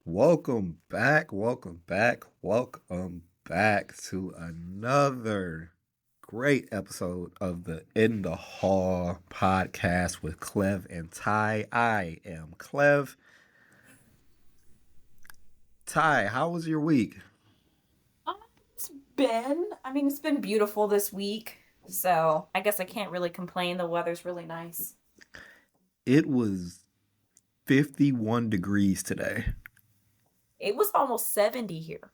Welcome back to another great episode of the In the Hall podcast with Clev and Ty. I am Clev. Ty, how was your week? Um, it's been beautiful this week, so I guess I can't really complain. The weather's really nice. It was 51 degrees today. It was almost 70 here.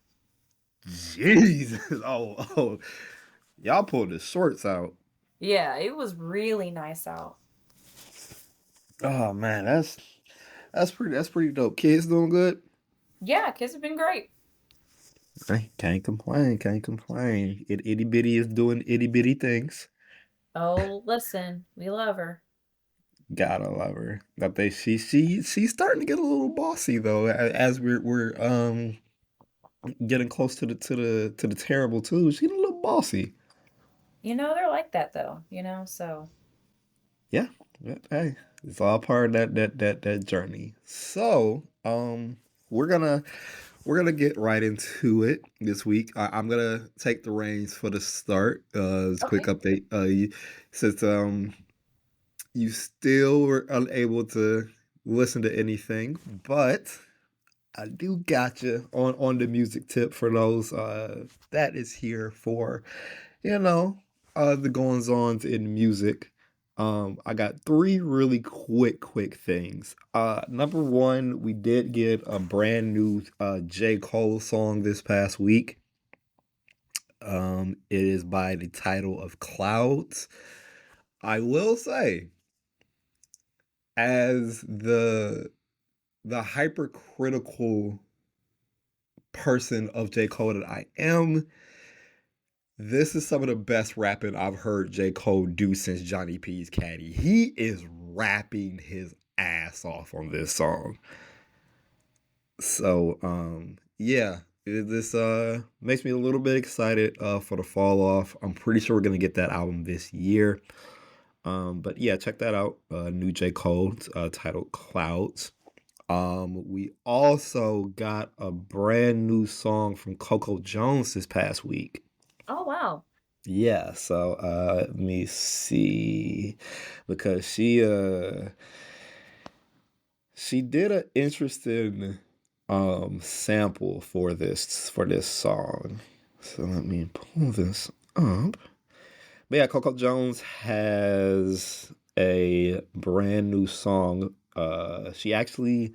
Jesus. Oh, y'all pulled the shorts out. Yeah, it was really nice out. Oh man, that's pretty dope. Kids doing good? Yeah, kids have been great. Hey, can't complain, can't complain. Itty bitty is doing itty bitty things. Oh, listen, we love her. Gotta love her. I think she's starting to get a little bossy though, as we're getting close to the terrible too. She's getting a little bossy. They're like that though. Yeah, yeah, hey, it's all part of that journey. So, we're gonna we're gonna get right into it this week. I'm gonna take the reins for the start. This quick Okay. update. Since you still were unable to listen to anything, but I do got you on the music tip for those that is here for, you know, the goings ons in music. I got three really quick things. Number one, we did get a brand new J. Cole song this past week. It is by the title of Clouds. I will say, as the hypercritical person of J. Cole that I am, this is some of the best rapping I've heard J. Cole do since Johnny P's Caddy. He is rapping his ass off on this song. So yeah, this makes me a little bit excited for the fall off. I'm pretty sure we're gonna get that album this year. But yeah, check that out. New J. Cole titled Clouds. We also got a brand new song from Coco Jones this past week. Oh, wow. Yeah, so let me see, because she did an interesting sample for this song. So let me pull this up. But yeah, Coco Jones has a brand new song. She actually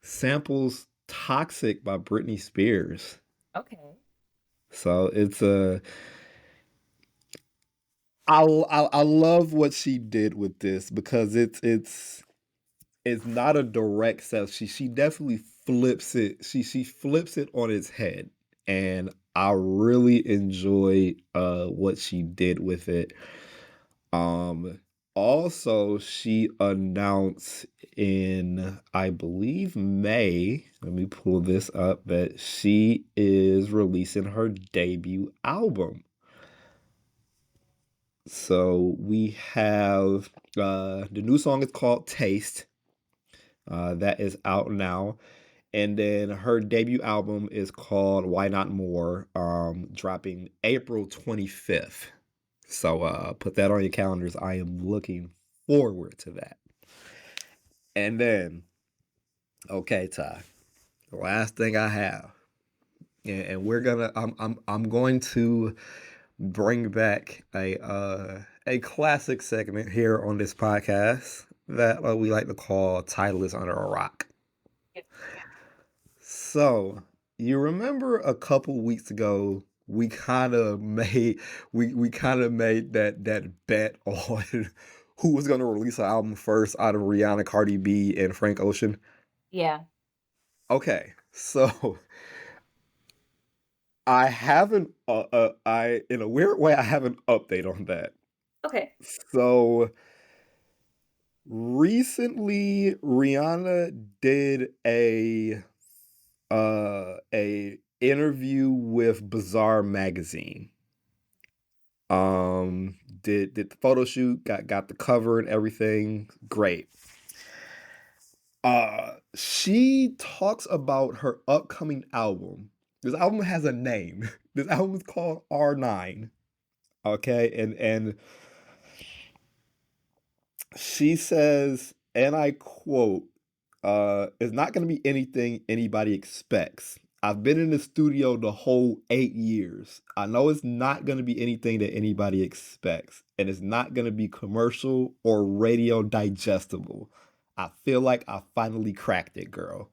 samples Toxic by Britney Spears. Okay. So it's a I love what she did with this because it's not a direct self. She definitely flips it. She flips it on its head, and I really enjoy what she did with it. Um, Also, she announced in, I believe, May, let me pull this up, that she is releasing her debut album. So we have the new song is called Taste. That is out now. And then her debut album is called Why Not More, dropping April 25th. So put that on your calendars. I am looking forward to that. And then, okay, Ty, the last thing I have, and we're gonna, I'm going to bring back a classic segment here on this podcast that we like to call "Title is Under a Rock." Yeah. So you remember a couple weeks ago we kind of made that bet on who was going to release an album first out of Rihanna, Cardi B, and Frank Ocean. Yeah. Okay, so I haven't I in a weird way I have an update on that. Okay. So recently Rihanna did a interview with Bazaar magazine. Did the photo shoot, got the cover and everything. Great. She talks about her upcoming album. This album has a name. This album is called R9. Okay, and she says, and I quote, it's not gonna be anything anybody expects. I've been in the studio the whole 8 years. I know it's not gonna be anything that anybody expects, and it's not gonna be commercial or radio digestible. I feel like I finally cracked it, girl.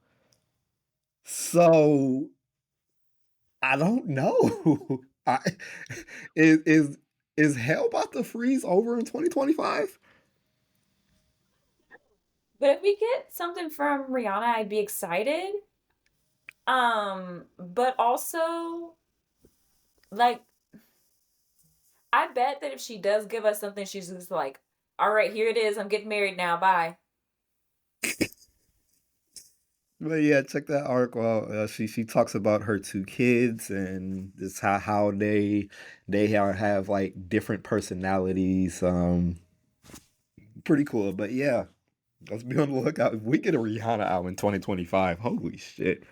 So I don't know. I is is is hell about to freeze over in 2025? But if we get something from Rihanna, I'd be excited. But also, like, I bet that if she does give us something, she's just like, all right, here it is. I'm getting married now. Bye. But yeah, check that article out. She talks about her two kids and just how they are have like different personalities. Pretty cool. But yeah, let's be on the lookout. If we get a Rihanna album in 2025, holy shit!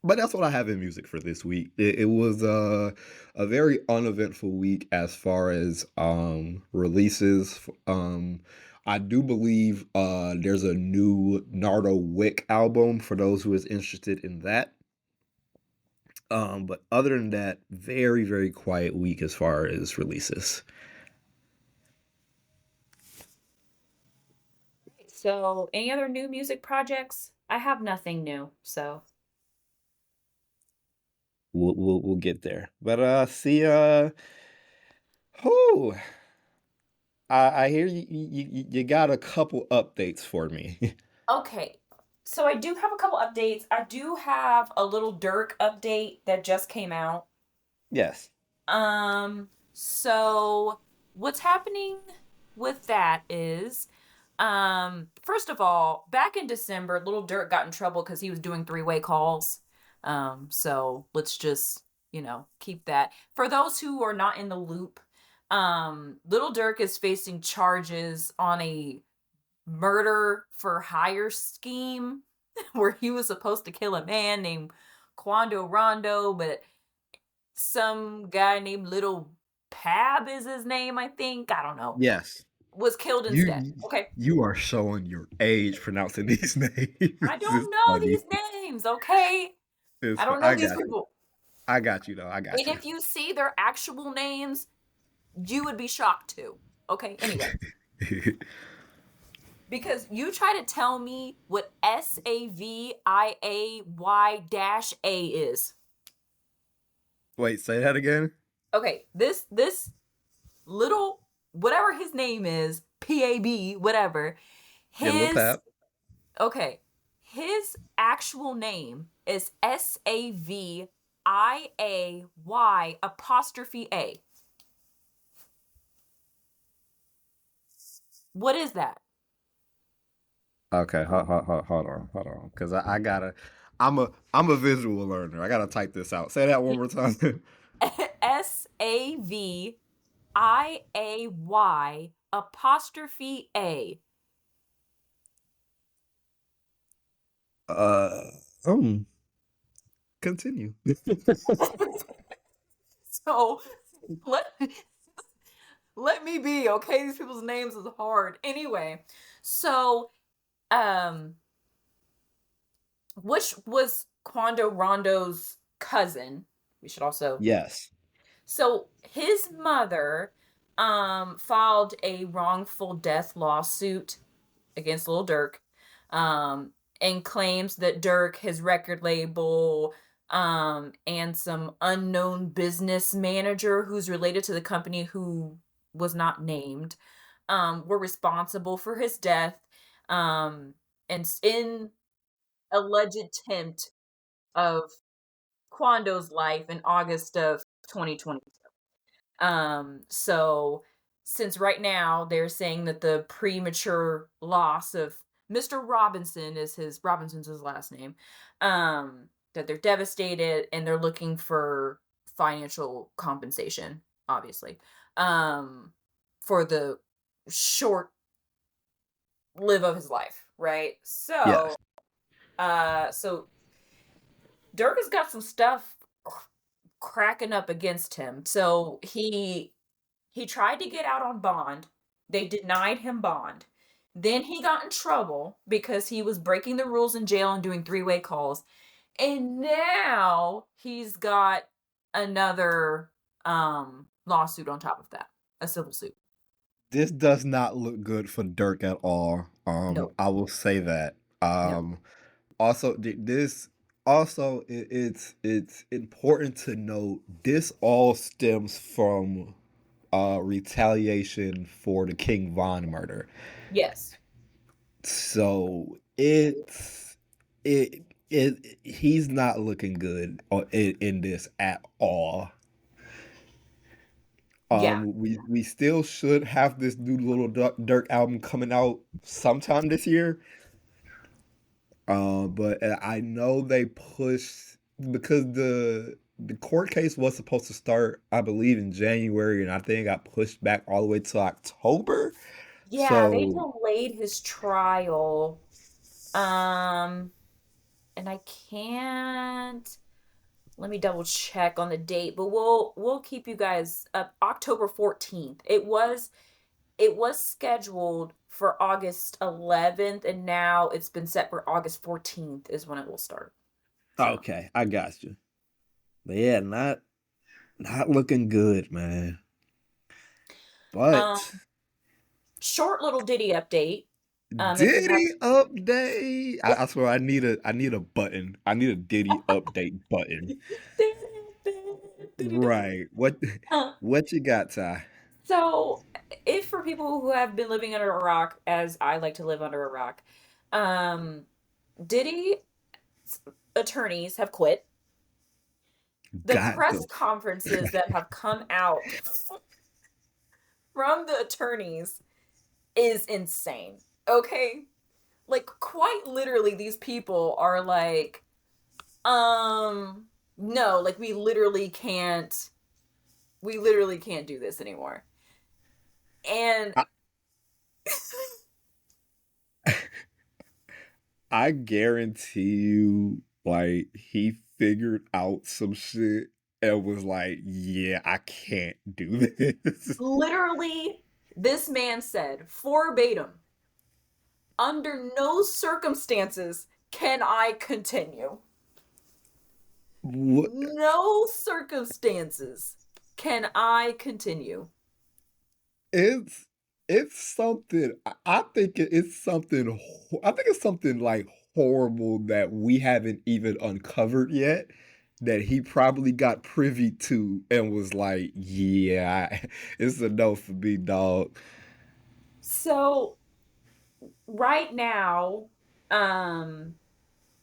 But that's what I have in music for this week. It was a very uneventful week as far as releases. I do believe there's a new Nardo Wick album for those who is interested in that. But other than that, very, very quiet week as far as releases. So, any other new music projects? I have nothing new. So, We'll get there. But see oh, I hear you got a couple updates for me. okay. So, I do have a couple updates. I do have a little Dirk update that just came out. Yes. So what's happening with that is, first of all, back in December, Little Dirk got in trouble because he was doing three-way calls. So let's just, keep that. For those who are not in the loop, Little Dirk is facing charges on a murder for hire scheme where he was supposed to kill a man named Quando Rondo, but some guy named Little Pab is his name, I think. I don't know. Yes. Was killed instead. You Okay. you are showing your age pronouncing these names. I It's don't know funny. these names, okay? I don't know I these got you. people. I got you though. I got And you. if you see their actual names, you would be shocked too. Okay, anyway. Because you try to tell me what SAVIAY-A is. Wait, say that again. Okay, this little whatever his name is, PAB, whatever, Yeah, little his Pap. okay, his actual name is SAVIAY'. What is that? Okay, hold on, because I gotta. I'm a visual learner. I gotta type this out. Say that one more time. SAVIAY'. uh, um, continue. So let let me be, okay? These people's names is hard. Anyway, so um which was Quando Rondo's cousin. We should also. Yes. So his mother filed a wrongful death lawsuit against Lil Durk, um and claims that Dirk, his record label, and some unknown business manager who's related to the company who was not named, were responsible for his death, and in alleged attempt of Quando's life in August of 2020. So since right now they're saying that the premature loss of Mr. Robinson's his last name, that they're devastated and they're looking for financial compensation, obviously, for the short live of his life, right? Yes. So Dirk has got some stuff cracking up against him. So he tried to get out on bond. They denied him bond. Then he got in trouble because he was breaking the rules in jail and doing three-way calls. And now he's got another lawsuit on top of that, a civil suit. This does not look good for Dirk at all. No, I will say that. no. Also, this also it's important to note this all stems from retaliation for the King Von murder. Yes. So it he's not looking good in this at all. Yeah. We still should have this new little Dirk album coming out sometime this year. But I know they pushed because the court case was supposed to start, I believe, in January, and I think it got pushed back all the way to October. Yeah, they So delayed his trial. Um, and I can't let me double check on the date, but we'll keep you guys up. October 14th. It was scheduled for August 11th, and now it's been set for August 14th is when it will start. So, okay, I got you. But yeah, not looking good, man. But um, short little ditty update. If you have Diddy update. I swear I need a button. I need a Diddy update button. Right. Uh, What you got, Ty? so, if for people who have been living under a rock, as I like to live under a rock, um, Diddy's attorneys have quit. The Got press the conferences that have come out from the attorneys is insane. Okay? Like, quite literally, these people are like, no, like, we literally can't do this anymore. And I, I guarantee you, like he figured out some shit and was like, "Yeah, I can't do this." literally, this man said verbatim, under no circumstances can I continue. What? No circumstances can I continue. It's it's something. I think it's something. I think it's something like horrible that we haven't even uncovered yet. That he probably got privy to and was like, "Yeah, it's a no for me, dog." So right now, um,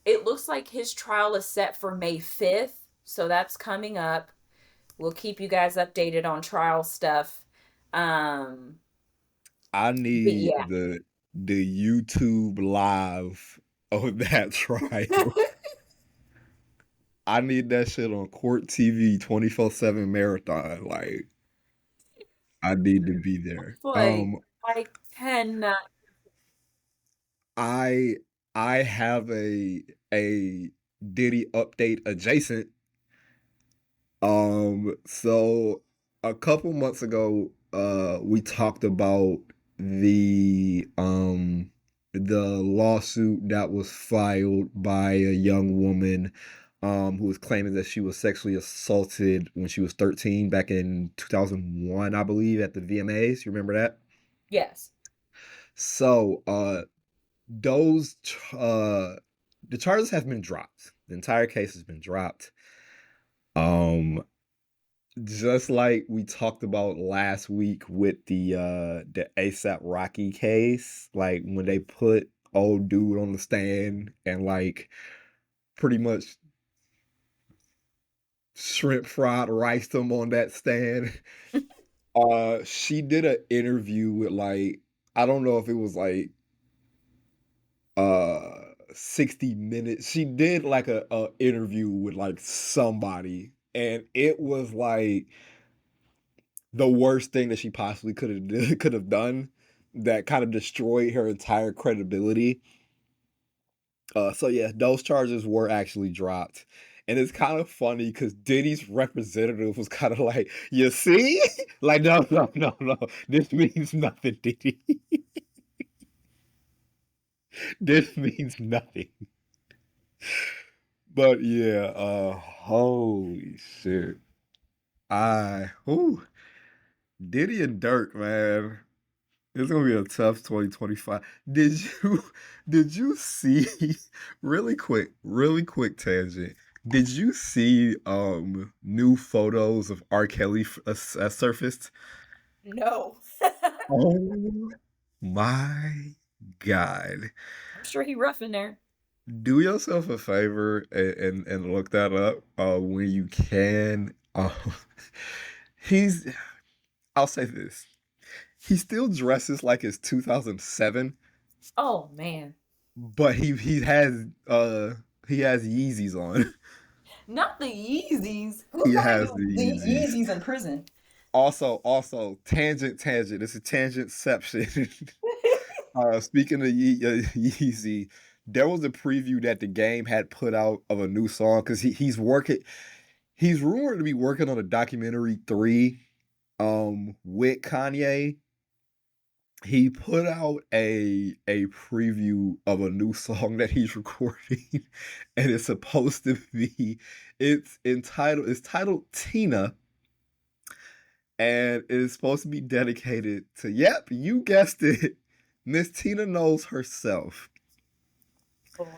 it looks like his trial is set for May 5th. So that's coming up. We'll keep you guys updated on trial stuff. Um, I but need yeah. the YouTube live of that trial. I need that shit on Court TV 24/7 marathon. Like I need to be there. Like, I cannot. I I have a Diddy update adjacent. So a couple months ago, we talked about the lawsuit that was filed by a young woman who was claiming that she was sexually assaulted when she was 13 back in 2001, I believe, at the VMAs. You remember that? Yes. So, those the charges have been dropped. The entire case has been dropped. Um, just like we talked about last week with the ASAP Rocky case, like when they put old dude on the stand and like pretty much shrimp fried rice him on that stand. She did an interview with like I don't know if it was like 60 minutes. She did like a interview with like somebody and it was like the worst thing that she possibly could have done. that kind of destroyed her entire credibility. So yeah, those charges were actually dropped. And it's kind of funny because Diddy's representative was kind of like, you see? Like, no, no, no, no. This means nothing, Diddy. This means nothing. But yeah, holy shit. Ooh, Diddy and Dirk, man. It's gonna be a tough 2025. Did you see really quick tangent. Did you see new photos of R. Kelly surfaced? No. Oh my God. I'm sure he rough in there. Do yourself a favor and look that up when you can. He's I'll say this. He still dresses like it's 2007, Oh man. but he has Yeezys on. Not the Yeezys. Who's He buying has the the Yeezys. Yeezys in prison? Also, tangent. It's a tangentception. Speaking of Yeezy, there was a preview that the game had put out of a new song because he's working. He's rumored to be working on a documentary 3 with Kanye. He put out a preview of a new song that he's recording, and it's supposed to be it's titled Tina, and it's supposed to be dedicated to, yep, you guessed it, Miss Tina Knowles herself. Lord.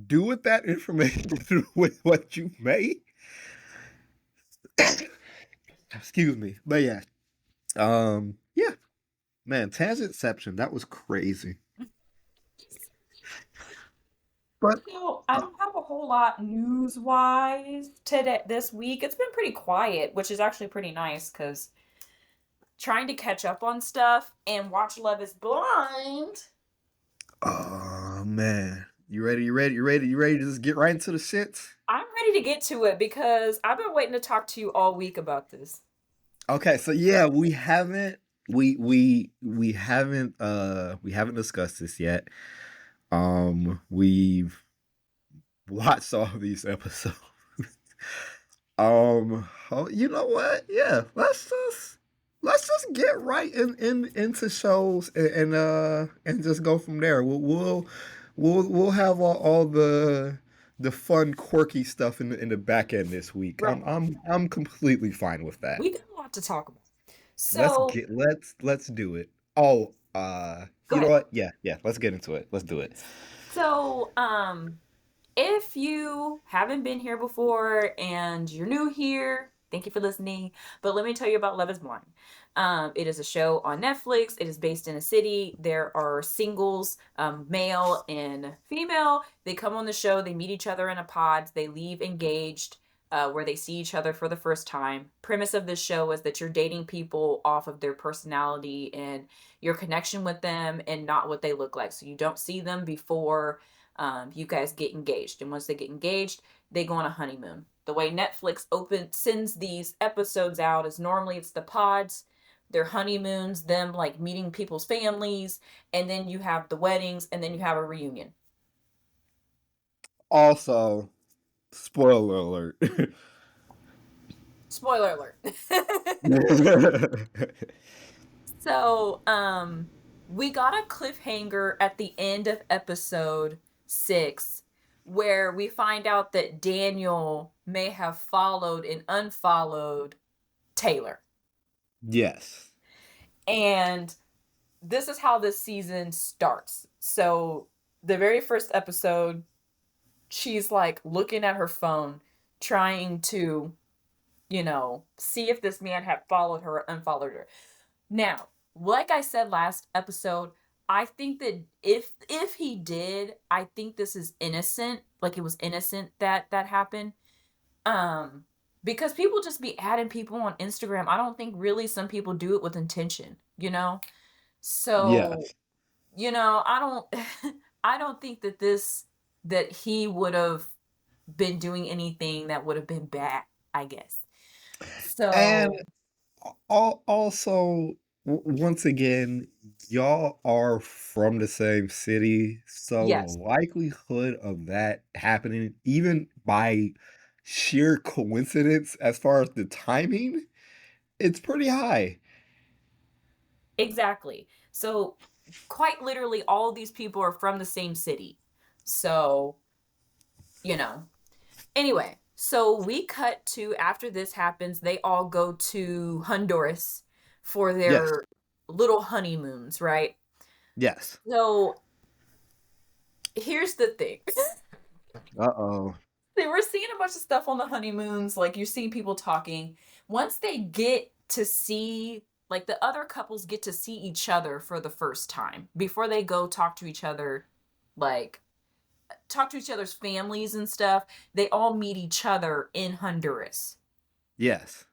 Do with that information with what you may. Excuse me. But yeah, man, Tangentception, that was crazy. But So I don't have a whole lot news wise today this week. It's been pretty quiet, which is actually pretty nice because trying to catch up on stuff and watch Love is Blind. oh man. You ready to just get right into the shits? I'm ready to get to it because I've been waiting to talk to you all week about this. Okay, so yeah, we haven't discussed this yet. We've watched all of these episodes. You know what? Yeah, let's just get right into shows and just go from there. We'll have all the fun, quirky stuff in the back end this week. Right. I'm completely fine with that. We got a lot to talk about. So Let's do it. Oh, go you know ahead. what? Yeah, let's get into it. Let's do it. So, if you haven't been here before and you're new here, thank you for listening. But let me tell you about Love is Blind. It is a show on Netflix. It is based in a city. There are singles, male and female. They come on the show, they meet each other in a pod, they leave engaged. Where they see each other for the first time. Premise of this show is that you're dating people off of their personality and your connection with them and not what they look like. So you don't see them before you guys get engaged. And once they get engaged, they go on a honeymoon. The way Netflix sends these episodes out is normally it's the pods, their honeymoons, them like meeting people's families, and then you have the weddings, and then you have a reunion. Also, spoiler alert. Spoiler alert. So, we got a cliffhanger at the end of episode 6 where we find out that Daniel may have followed and unfollowed Taylor. Yes. And this is how this season starts. So, the very first episode, she's like looking at her phone, trying to, see if this man had followed her or unfollowed her. Now, like I said last episode, I think that if he did, I think this is innocent. Like it was innocent that happened. Um because people just be adding people on Instagram. I don't think really some people do it with intention. So, Yes. I don't I don't think that he would have been doing anything that would have been bad, I guess. And So, also, Once again, y'all are from the same city, so the Yes, likelihood of that happening, even by sheer coincidence as far as the timing, it's pretty high. exactly. So quite literally all of these people are from the same city. So, you know. Anyway, so we cut to after this happens, they all go to Honduras for Yes, their little honeymoons, right? yes. So here's the thing. Uh-oh. They were seeing a bunch of stuff on the honeymoons, like you're seeing people talking. Once they get to see, like the other couples get to see each other for the first time before they go talk to each other, like talk to each other's families and stuff. They all meet each other in Honduras. Yes.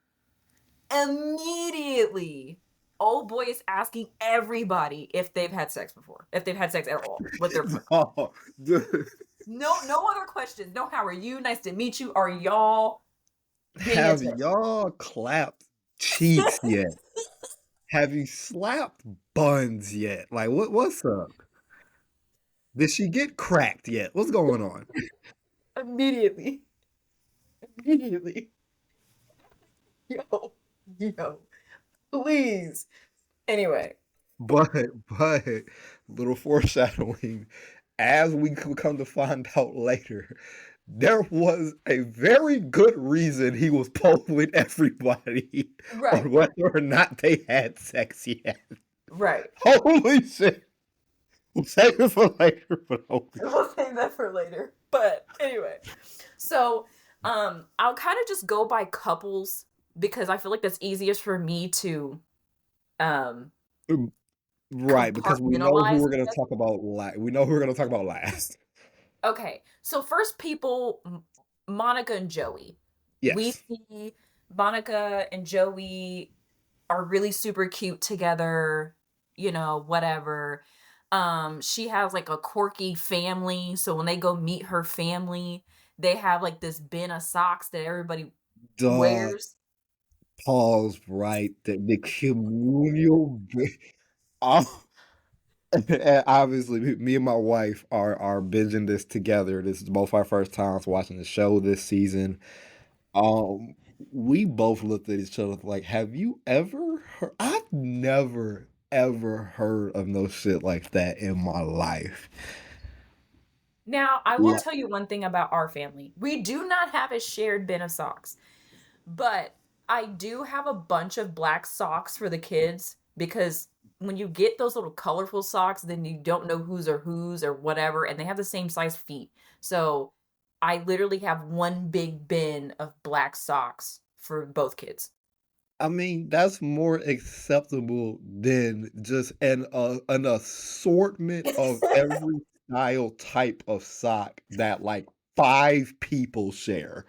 Immediately, old boy is asking everybody if they've had sex before, if they've had sex at all with their partner. Oh, dude. No, no other questions. No, how are you? Nice to meet you. Are y'all getting Have into y'all clapped cheeks it? yet? Have you slapped buns yet? Like, what's up? Did she get cracked yet? What's going on? Immediately. Immediately. Yo, yo, please. Anyway, But but little foreshadowing, as we could come to find out later, there was a very good reason he was polling everybody right, on whether or not they had sex yet. right. Holy shit. We'll save it for later, but holy We'll save that for later. But anyway, so I'll kind of just go by couples because I feel like that's easiest for me to um shit. Right, because we know who compartmentalize, we're I gonna guess. talk about we know who we're gonna talk about last. Okay, so first people, Monica and Joey. We Yes. see Monica and Joey are really super cute together, you know, whatever. She has like a quirky family, so when they go meet her family, they have like this bin of socks that everybody Duh. wears. Pause, right? The communal oh, and obviously, me and my wife are binging this together. This is both our first times watching the show this season. Um, we both looked at each other like, "Have you ever heard?" I've never ever heard of no shit like that in my life. Now, I will Yeah, tell you one thing about our family. We do not have a shared bin of socks. But I do have a bunch of black socks for the kids because when you get those little colorful socks, then you don't know whose or whatever, and they have the same size feet. So I literally have one big bin of black socks for both kids. I mean that's more acceptable than just an assortment of every style type of sock that like five people share.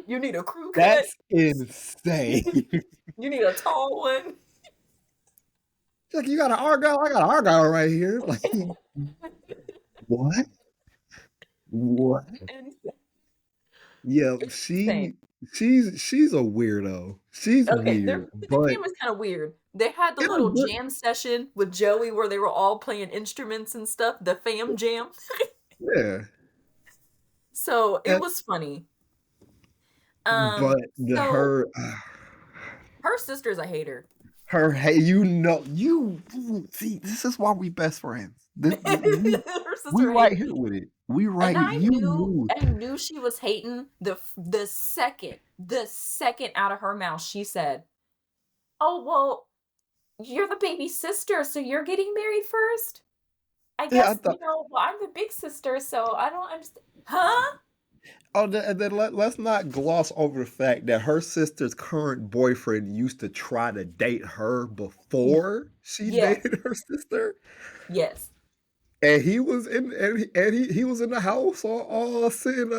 You need a crew cut. That's insane. You need a tall one. Like you got an argyle, I got an argyle right here. Like what? What? And Yeah, it's insane. she's a weirdo. She's Okay, weird, the but family's kind of weird. They had the in a little good jam session with Joey where they were all playing instruments and stuff, the fam jam. yeah. So it And, was funny. but the So her her sister's a hater. her hey, you know you see this is why we best friends. Her We sister right hates here it. with it. We And right you knew. I knew she was hating the second out of her mouth she said, "Oh, well, you're the baby sister, so you're getting married first? I Yeah, I guess, thought well, I'm the big sister, so I don't understand." Huh? oh, and then let's not gloss over the fact that her sister's current boyfriend used to try to date her before she Yes. dated her sister. Yes. And he was in he was in the house all sitting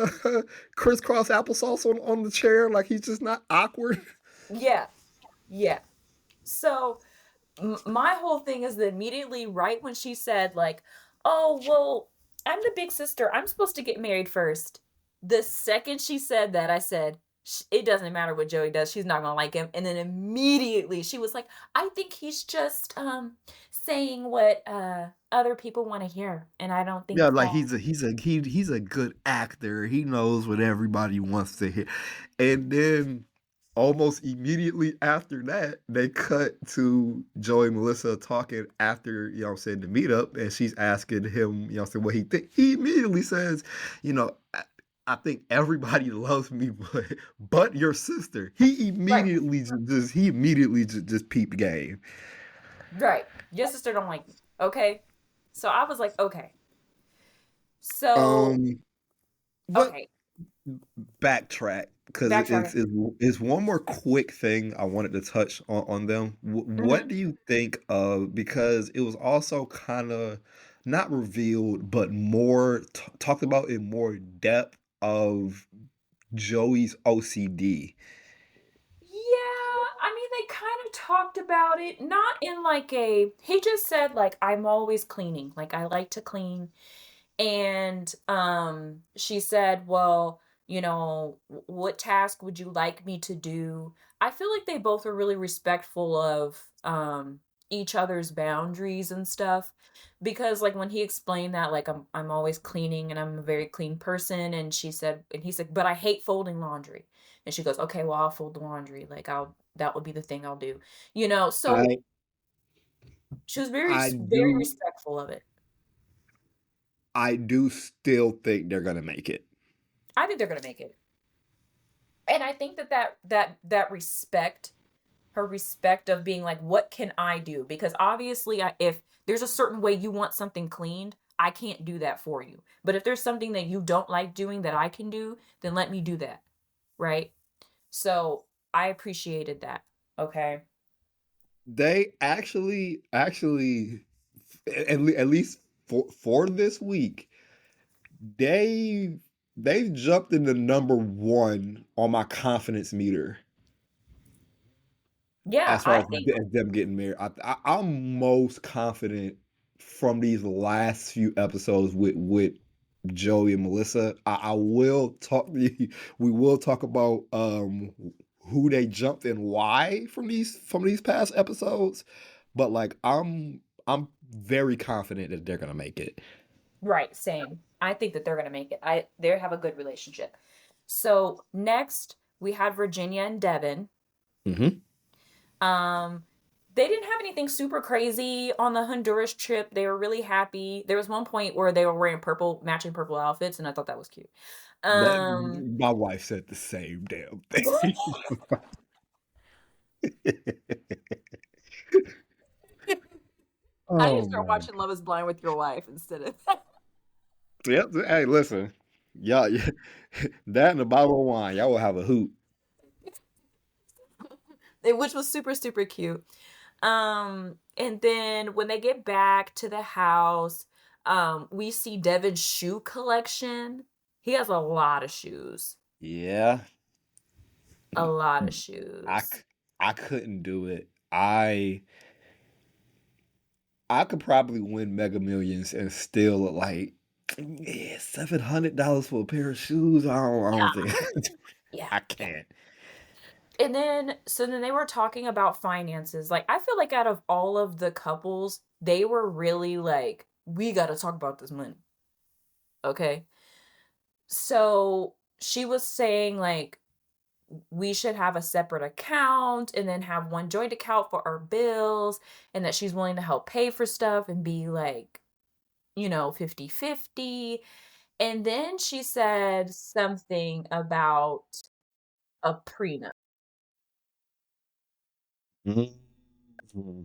crisscross applesauce on the chair like he's just not awkward. Yeah. Yeah. So my whole thing is that immediately right when she said like, "Oh, well, I'm the big sister. I'm supposed to get married first." The second she said that, I said, it doesn't matter what Joey does, she's not gonna like him. And then immediately she was like, I think he's just saying what other people want to hear. And I don't Yeah, think like that. he's a good actor. He knows what everybody wants to hear. And then almost immediately after that, they cut to Joey and Melissa talking after, you know what I'm saying, the meetup, and she's asking him, you know what I'm saying, what he think. He immediately says, you know, I think everybody loves me, but your sister. Right, He immediately just peeped game. right. Your sister don't like me. Okay. So I was like, okay. So, Um, but okay, backtrack because backtracking. it's one more quick thing I wanted to touch on them. What Hmm. do you think of, because it was also kind of not revealed but more talked about in more depth of Joey's OCD? Yeah, I mean, they kind of talked about it, not in like a, he just said, like, I'm always cleaning. Like, I like to clean. And she said, well, what task would you like me to do? I feel like they both are really respectful of each other's boundaries and stuff, because like when he explained that, like, I'm always cleaning and I'm a very clean person, and he said, but I hate folding laundry. And she goes, okay, well, I'll fold the laundry. Like, I'll that would be the thing I'll do. So I she was I very do respectful of it. I do still think they're gonna make it. I think they're going to make it. And I think that respect, her respect of being like, what can I do? Because obviously, if there's a certain way you want something cleaned, I can't do that for you. But if there's something that you don't like doing that I can do, then let me do that. Right? So I appreciated that. Okay. They actually at least for this week, they they've jumped into number one on my confidence meter Yeah, as far I as think. them getting married. I'm most confident from these last few episodes with Joey and Melissa. I will talk. We will talk about who they jumped and why from these past episodes. But like I'm very confident that they're gonna make it. Right, same. I think that they're going to make it. They have a good relationship. So next we had Virginia and Devin. Hmm. Um, they didn't have anything super crazy on the Honduras trip. They were really happy. There was one point where they were wearing matching purple outfits, and I thought that was cute. That Um, my wife said the same damn thing. I need to Oh start my. watching Love Is Blind with your wife instead of Yep. Hey, listen, y'all, that and a bottle of wine, y'all will have a hoot. which was super super cute. And then when they get back to the house, we see Devin's shoe collection. He has a lot of shoes. Yeah, A lot of I shoes. c- I couldn't do it. I could probably win Mega Millions and still like, yeah, $700 for a pair of shoes. I don't think Yeah, I yeah. can't. And then, so then they were talking about finances. Like, I feel like out of all of the couples, they were really like, we got to talk about this money. Okay. So she was saying, like, we should have a separate account and then have one joint account for our bills, and that she's willing to help pay for stuff and be like, 50-50. And then she said something about a prenup. Mhm.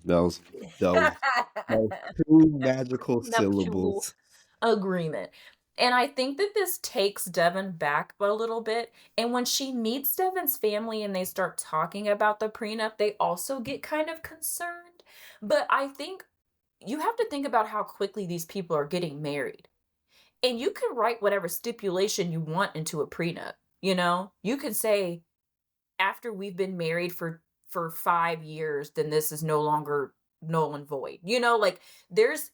That was that was two magical Nuptial syllables. agreement. And I think that this takes Devin back a little bit. And when she meets Devin's family and they start talking about the prenup, they also get kind of concerned. But I think you have to think about how quickly these people are getting married. And you can write whatever stipulation you want into a prenup. You can say, after we've been married for 5 years, then this is no longer null and void. Like,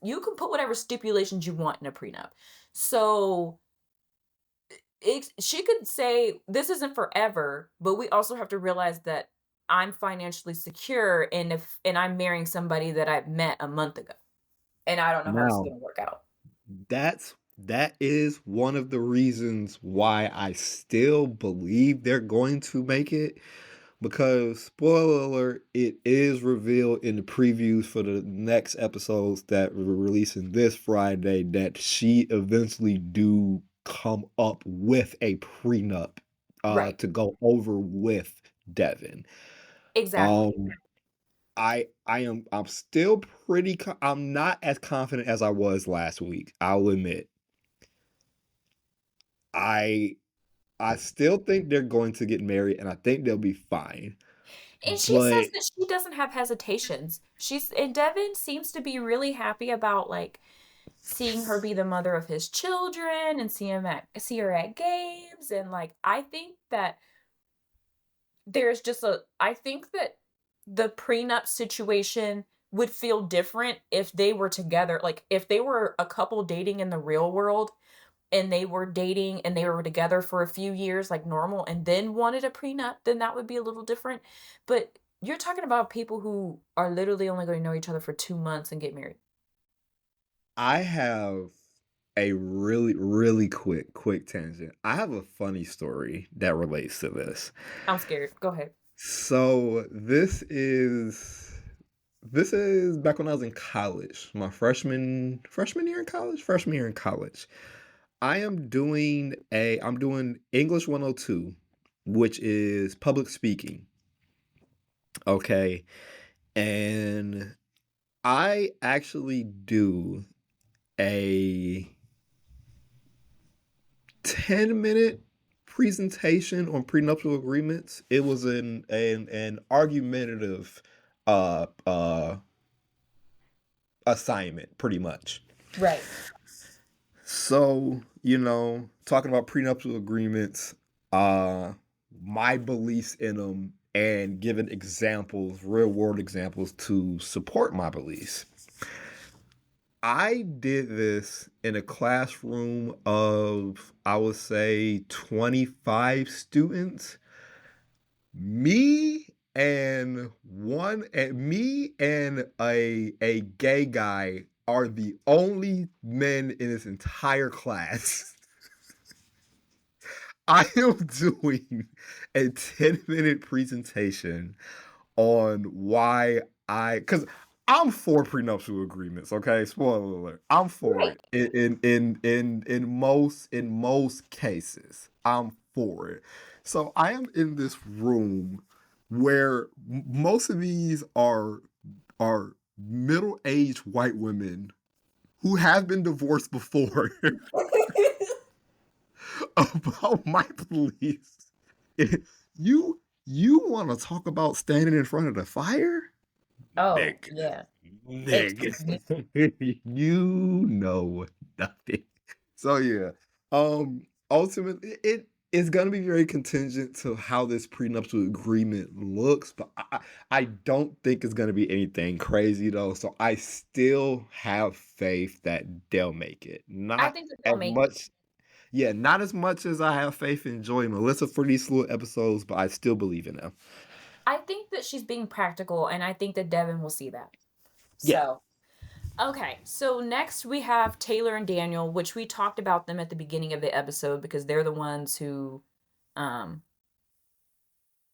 you can put whatever stipulations you want in a prenup. So she could say this isn't forever, but we also have to realize that I'm financially secure, and I'm marrying somebody that I met a month ago, and I don't know how this is Now, going to work out. that is one of the reasons why I still believe they're going to make it. Because spoiler alert, it is revealed in the previews for the next episodes that we're releasing this Friday that she eventually do come up with a prenup Right. to go over with Devin. Exactly. Um I'm still I'm not as confident as I was last week. I'll admit. I I still think they're going to get married and I think they'll be fine. And she But says that she doesn't have hesitations. And Devin seems to be really happy about like seeing her be the mother of his children and see her at games, and like I think that the prenup situation would feel different if they were together. Like if they were a couple dating in the real world and they were dating and they were together for a few years like normal and then wanted a prenup, then that would be a little different. But you're talking about people who are literally only going to know each other for 2 months and get married. I have a really quick tangent. I have a funny story that relates to this. I'm scared. Go ahead. So this is back when I was in college, my freshman year in college, freshman year in college. I'm doing English 102, which is public speaking. Okay. And I actually do a 10-minute presentation on prenuptial agreements. It was an argumentative uh uh assignment pretty much. Right. So, talking about prenuptial agreements, uh my beliefs in them and giving examples, real world examples to support my beliefs. I did this in a classroom of, I would say, 25 students. Me and a gay guy are the only men in this entire class. I am doing a 10-minute presentation on why because I'm for prenuptial agreements. Okay, spoiler alert. I'm for Right. it in most cases. I'm for it. So I am in this room where most of these are middle-aged white women who have been divorced before about my beliefs. You you want to talk about standing in front of the fire? Oh, Nigga. yeah. Nigga. Excuse me. You know nothing. So yeah. Ultimately it is gonna be very contingent to how this prenuptial agreement looks, but I don't think it's gonna be anything crazy though. So I still have faith that they'll make it. I Not think that they'll as make it. much Yeah, not as much as I have faith in Joy and Melissa for these little episodes, but I still believe in them. I think that she's being practical, and I think that Devin will see that. Yeah. So, okay. So next we have Taylor and Daniel, which we talked about them at the beginning of the episode because they're the ones who um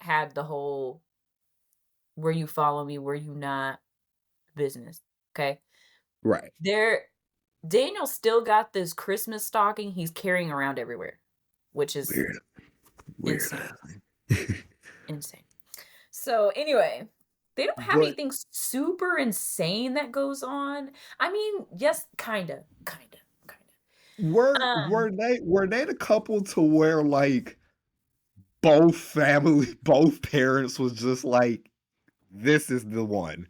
had the whole "were you follow me, were you not" business. Okay. Right. There Daniel still got this Christmas stocking he's carrying around everywhere, which is Weird. Weird. insane. Insane. So anyway, they don't have But anything super insane that goes on. I mean, yes, kinda. were they the couple to where like both parents was just like, this is the one?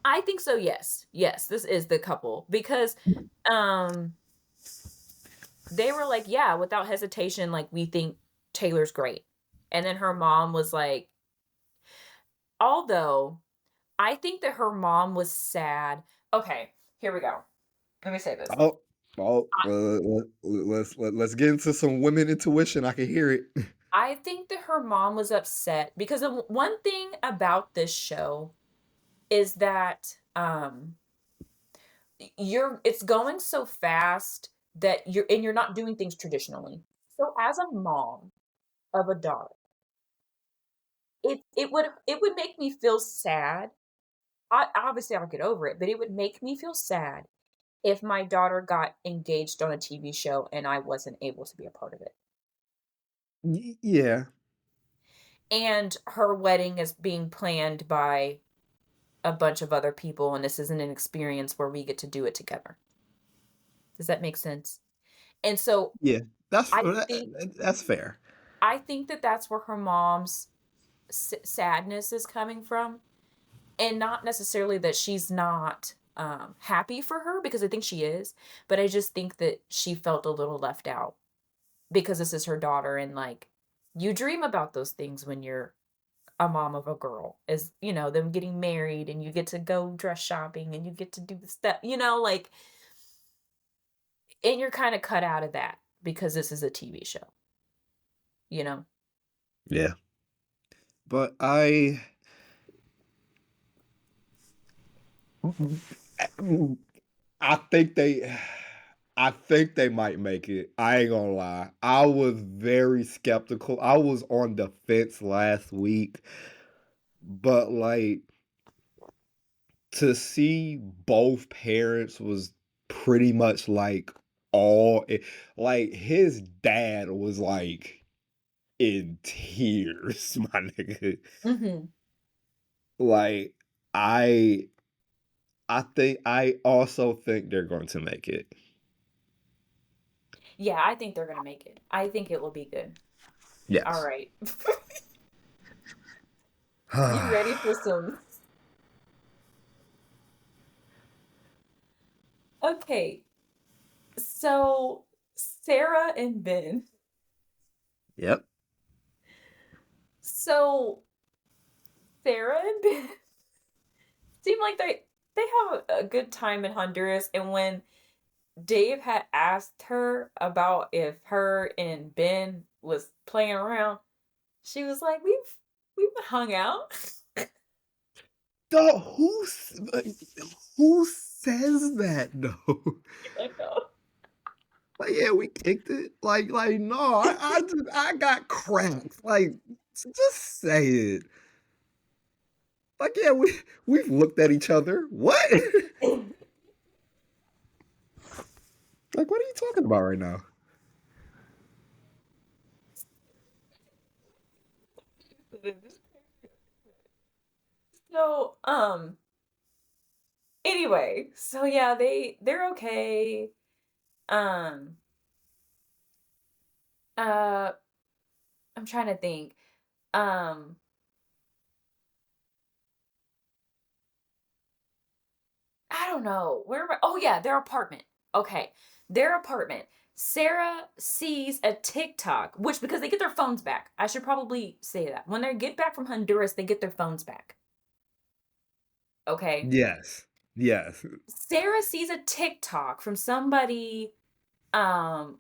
I think so, yes. Yes, this is the couple because um they were like, yeah, without hesitation, like we think Taylor's great. And then her mom was like, although I think that her mom was sad. Okay, here we go. Let me say this. Oh, let's get into some women intuition. I can hear it. I think that her mom was upset because one thing about this show is that it's going so fast that you're not doing things traditionally. So as a mom of a daughter, it would make me feel sad. I obviously I'll get over it, but it would make me feel sad if my daughter got engaged on a TV show and I wasn't able to be a part of it. Yeah, And her wedding is being planned by a bunch of other people, and this isn't an experience where we get to do it together. Does that make sense? And so yeah. That's I that, think that's fair. I think that that's where her mom's sadness is coming from, and not necessarily that she's not happy for her, because I think she is, but I just think that she felt a little left out because this is her daughter, and like you dream about those things when you're a mom of a girl, is them getting married, and you get to go dress shopping, and you get to do the stuff, like, and you're kind of cut out of that because this is a TV show, you know. Yeah, but I think they I think they might make it. I ain't gonna lie. I was very skeptical. I was on the fence last week, but like to see both parents was pretty much like like his dad was like in tears, my nigga. Hmm. Like I I also think they're going to make it. Yeah, I think they're gonna make it. I think it will be good. All Yes. right. You ready for some? Okay, so Sarah and Ben. Yep. So Sarah and Ben seem like they have a good time in Honduras, and when Dave had asked her about if her and Ben was playing around, she was like, "We've hung out." The who says that though? I know. Like, yeah, we kicked it. Like, no, I got cracked. Like, just say it. Like, yeah, we've looked at each other. What? Like, what are you talking about right now? So, anyway, so yeah, they're okay. Um, uh, I'm trying to think. Um, I don't know. Where am I? Oh yeah, their apartment. Okay. Their apartment. Sarah sees a TikTok, which, because they get their phones back. I should probably say that. When they get back from Honduras, they get their phones back. Okay. Yes. Yes. Sarah sees a TikTok from somebody um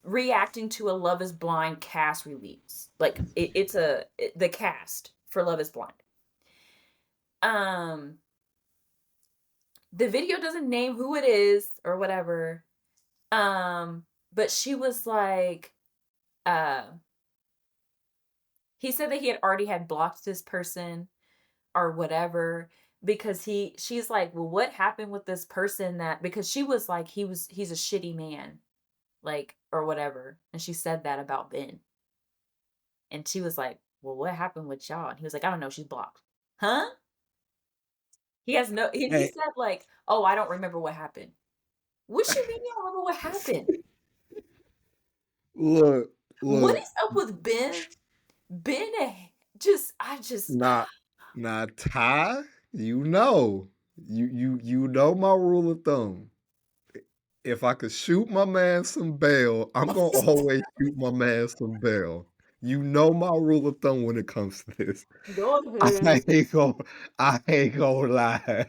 reacting to a Love is Blind cast release. Like the cast for Love is Blind. Um the video doesn't name who it is or whatever. But she was like, uh, he said that he had already had blocked this person or whatever, because she's like, well, what happened with this person, that, because she was like, he's a shitty man, like, or whatever. And she said that about Ben. And she was like, well, what happened with y'all? And he was like, I don't know, she's blocked. Huh? He has no, and he Hey, said like, oh, I don't remember what happened. What you mean you don't remember what happened? look, What look. is up with Ben? Ben, just, Nah, nah, Ty. You know, you know my rule of thumb. If I could shoot my man some bail, I'm gonna always shoot my man some bail. You know my rule of thumb when it comes to this. go I ahead. ain't gonna, I ain't gonna lie.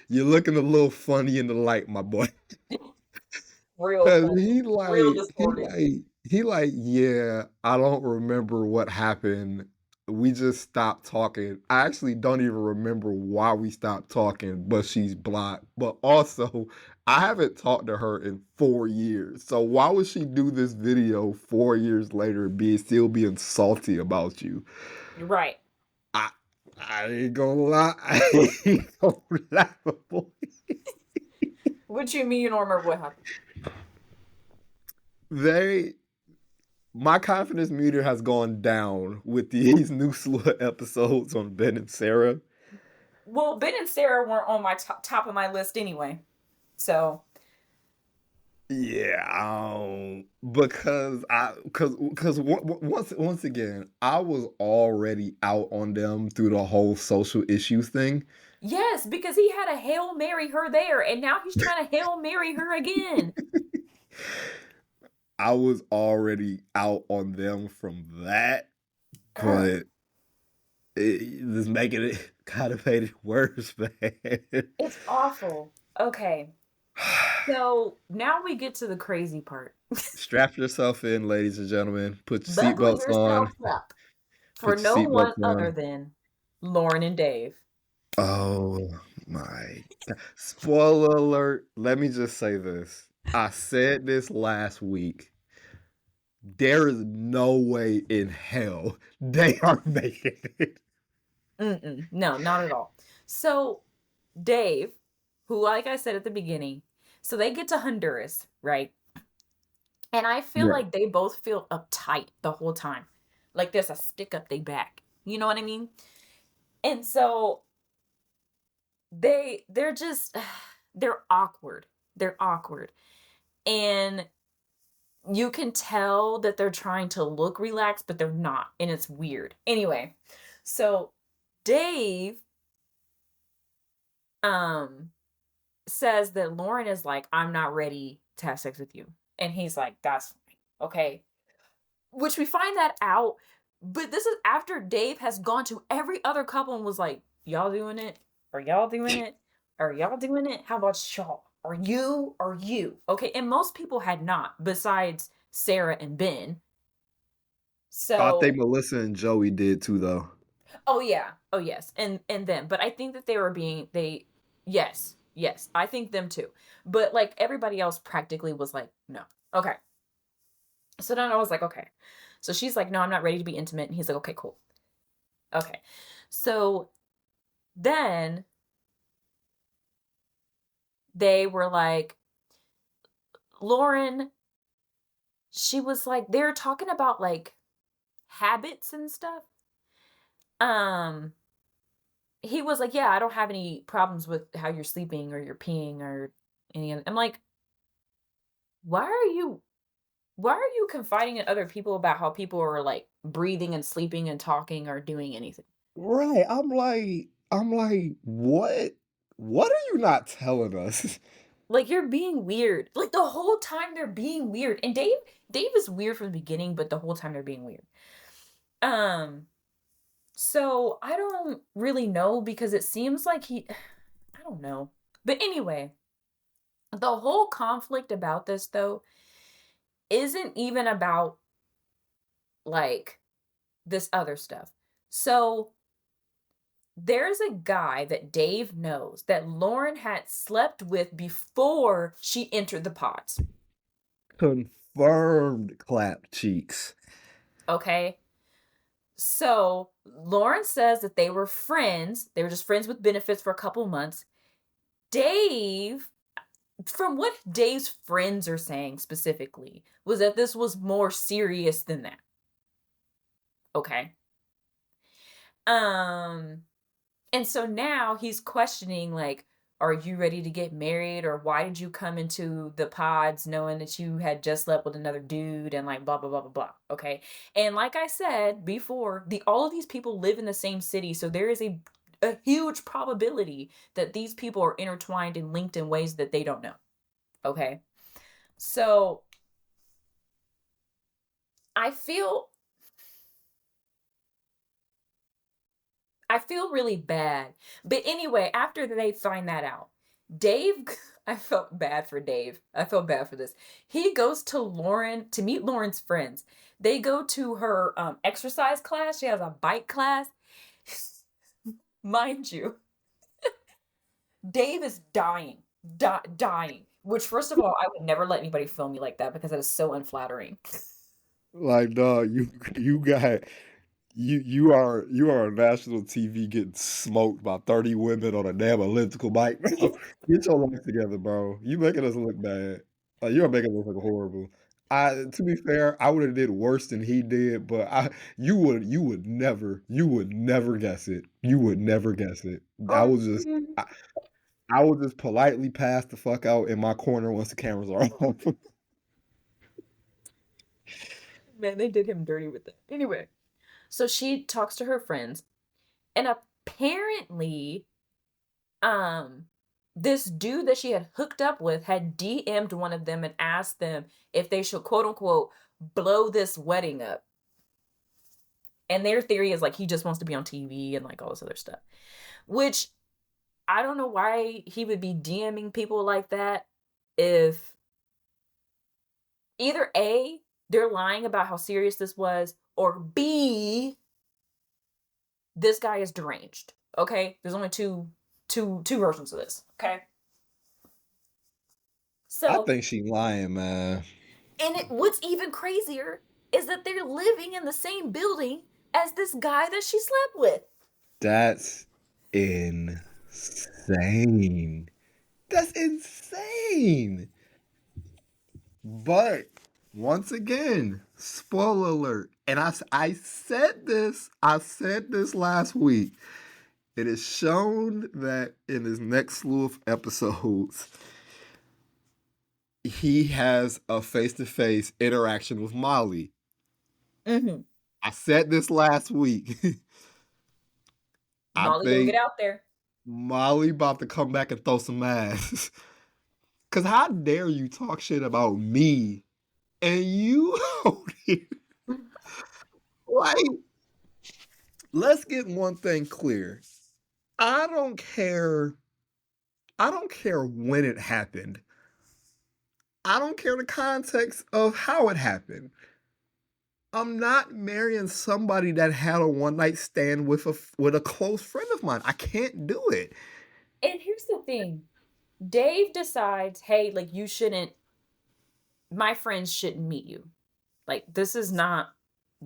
You're looking a little funny in the light, my boy. Real Cause funny. he Real like he distorted. like he like, yeah, I don't remember what happened. We just stopped talking. I actually don't even remember why we stopped talking, but she's blocked. But also, I haven't talked to her in 4 years. So why would she do this video 4 years later and still being salty about you? Right. I I ain't gonna lie. I ain't gonna lie, boy. What you mean you don't remember what happened? They My confidence meter has gone down with these new slew of episodes on Ben and Sarah. Well, Ben and Sarah weren't on my top of my list anyway. So, Yeah, because once again, I was already out on them through the whole social issues thing. yes, because he had a Hail Mary her there, and now he's trying to Hail Mary her again. I was already out on them from that, but it's making it kind of made it worse, man. It's awful. Okay. So now we get to the crazy part. Strap yourself in, ladies and gentlemen. Put your Buckle seatbelts on. yourself up for Put your no one seatbelts other on. than Lauren and Dave. Oh my God. Spoiler alert. Let me just say this. I said this last week. There is no way in hell they are making it. Mm-mm. No, not at all. So Dave, who, like I said at the beginning, so they get to Honduras, right? And I feel Right. like they both feel uptight the whole time. Like there's a stick up their back. You know what I mean? And so they're just they're awkward. They're awkward. And you can tell that they're trying to look relaxed, but they're not. And it's weird. Anyway, so Dave um says that Lauren is like, I'm not ready to have sex with you. And he's like, that's fine. Okay. Which we find that out, but this is after Dave has gone to every other couple and was like, y'all doing it? Are y'all doing it? Are y'all doing it? How about y'all? Are you? Are you? Okay. And most people had not, besides Sarah and Ben. I think So, Melissa and Joey did too, though. oh yeah. Oh yes. And them. But I think that they were being they yes. Yes. I think them too. But like everybody else practically was like, no. Okay. So then I was like, okay. So she's like, no, I'm not ready to be intimate. And he's like, okay, cool. Okay. So then they were like, Lauren, she was like, they're talking about like habits and stuff. Um, he was like, yeah, I don't have any problems with how you're sleeping or you're peeing or any other. I'm like, why are you why are you confiding in other people about how people are like breathing and sleeping and talking or doing anything? Right. I'm like, what? What are you not telling us? Like you're being weird. Like the whole time they're being weird. And Dave is weird from the beginning, but the whole time they're being weird. Um, so I don't really know because it seems like I don't know. But anyway, the whole conflict about this though isn't even about like this other stuff. So there's a guy that Dave knows that Lauren had slept with before she entered the pods. Confirmed clap cheeks. Okay. So Lauren says that they were friends. They were just friends with benefits for a couple months. Dave, from what Dave's friends are saying specifically, was that this was more serious than that. Okay. Um, and so now he's questioning, like, are you ready to get married? Or why did you come into the pods knowing that you had just slept with another dude and like blah blah blah blah blah. Okay. And like I said before, all of these people live in the same city, so there is a huge probability that these people are intertwined and linked in ways that they don't know. Okay. So I feel I feel really bad. But anyway, after they find that out, Dave, I felt bad for Dave. I felt bad for this. He goes to Lauren to meet Lauren's friends. They go to her exercise class. She has a bike class. Mind you, Dave is dying, dying. Which, first of all, I would never let anybody film me like that because that is so unflattering. Like, dog, you got you are on national TV getting smoked by 30 women on a damn elliptical bike, bro. Get your life together, bro. You making us look bad. Like, you're making us look horrible. To be fair, I would have did worse than he did, but you would never guess it. You would never guess it. I Oh, was just I, I would just politely pass the fuck out in my corner once the cameras are off. man, they did him dirty with that. Anyway, so she talks to her friends, and apparently, um, this dude that she had hooked up with had DM'd one of them and asked them if they should quote unquote blow this wedding up. And their theory is like he just wants to be on TV and like all this other stuff. Which I don't know why he would be DMing people like that if either A, they're lying about how serious this was, or B, this guy is deranged. Okay? There's only two versions of this. Okay? I So, think she lying, man. and what's even crazier is that they're living in the same building as this guy that she slept with. That's insane. That's insane. But once again, spoiler alert. And I said this last week. It is shown that in his next slew of episodes, he has a face-to-face interaction with Molly. Mm-hmm. I said this last week. I Molly gonna get think out there. Molly about to come back and throw some ass. Cause how dare you talk shit about me and you out here? Like, let's get one thing clear. I don't care. I don't care when it happened. I don't care the context of how it happened. I'm not marrying somebody that had a one night stand with a close friend of mine. I can't do it. And here's the thing. Dave decides, hey, like you shouldn't my friends shouldn't meet you. Like this is not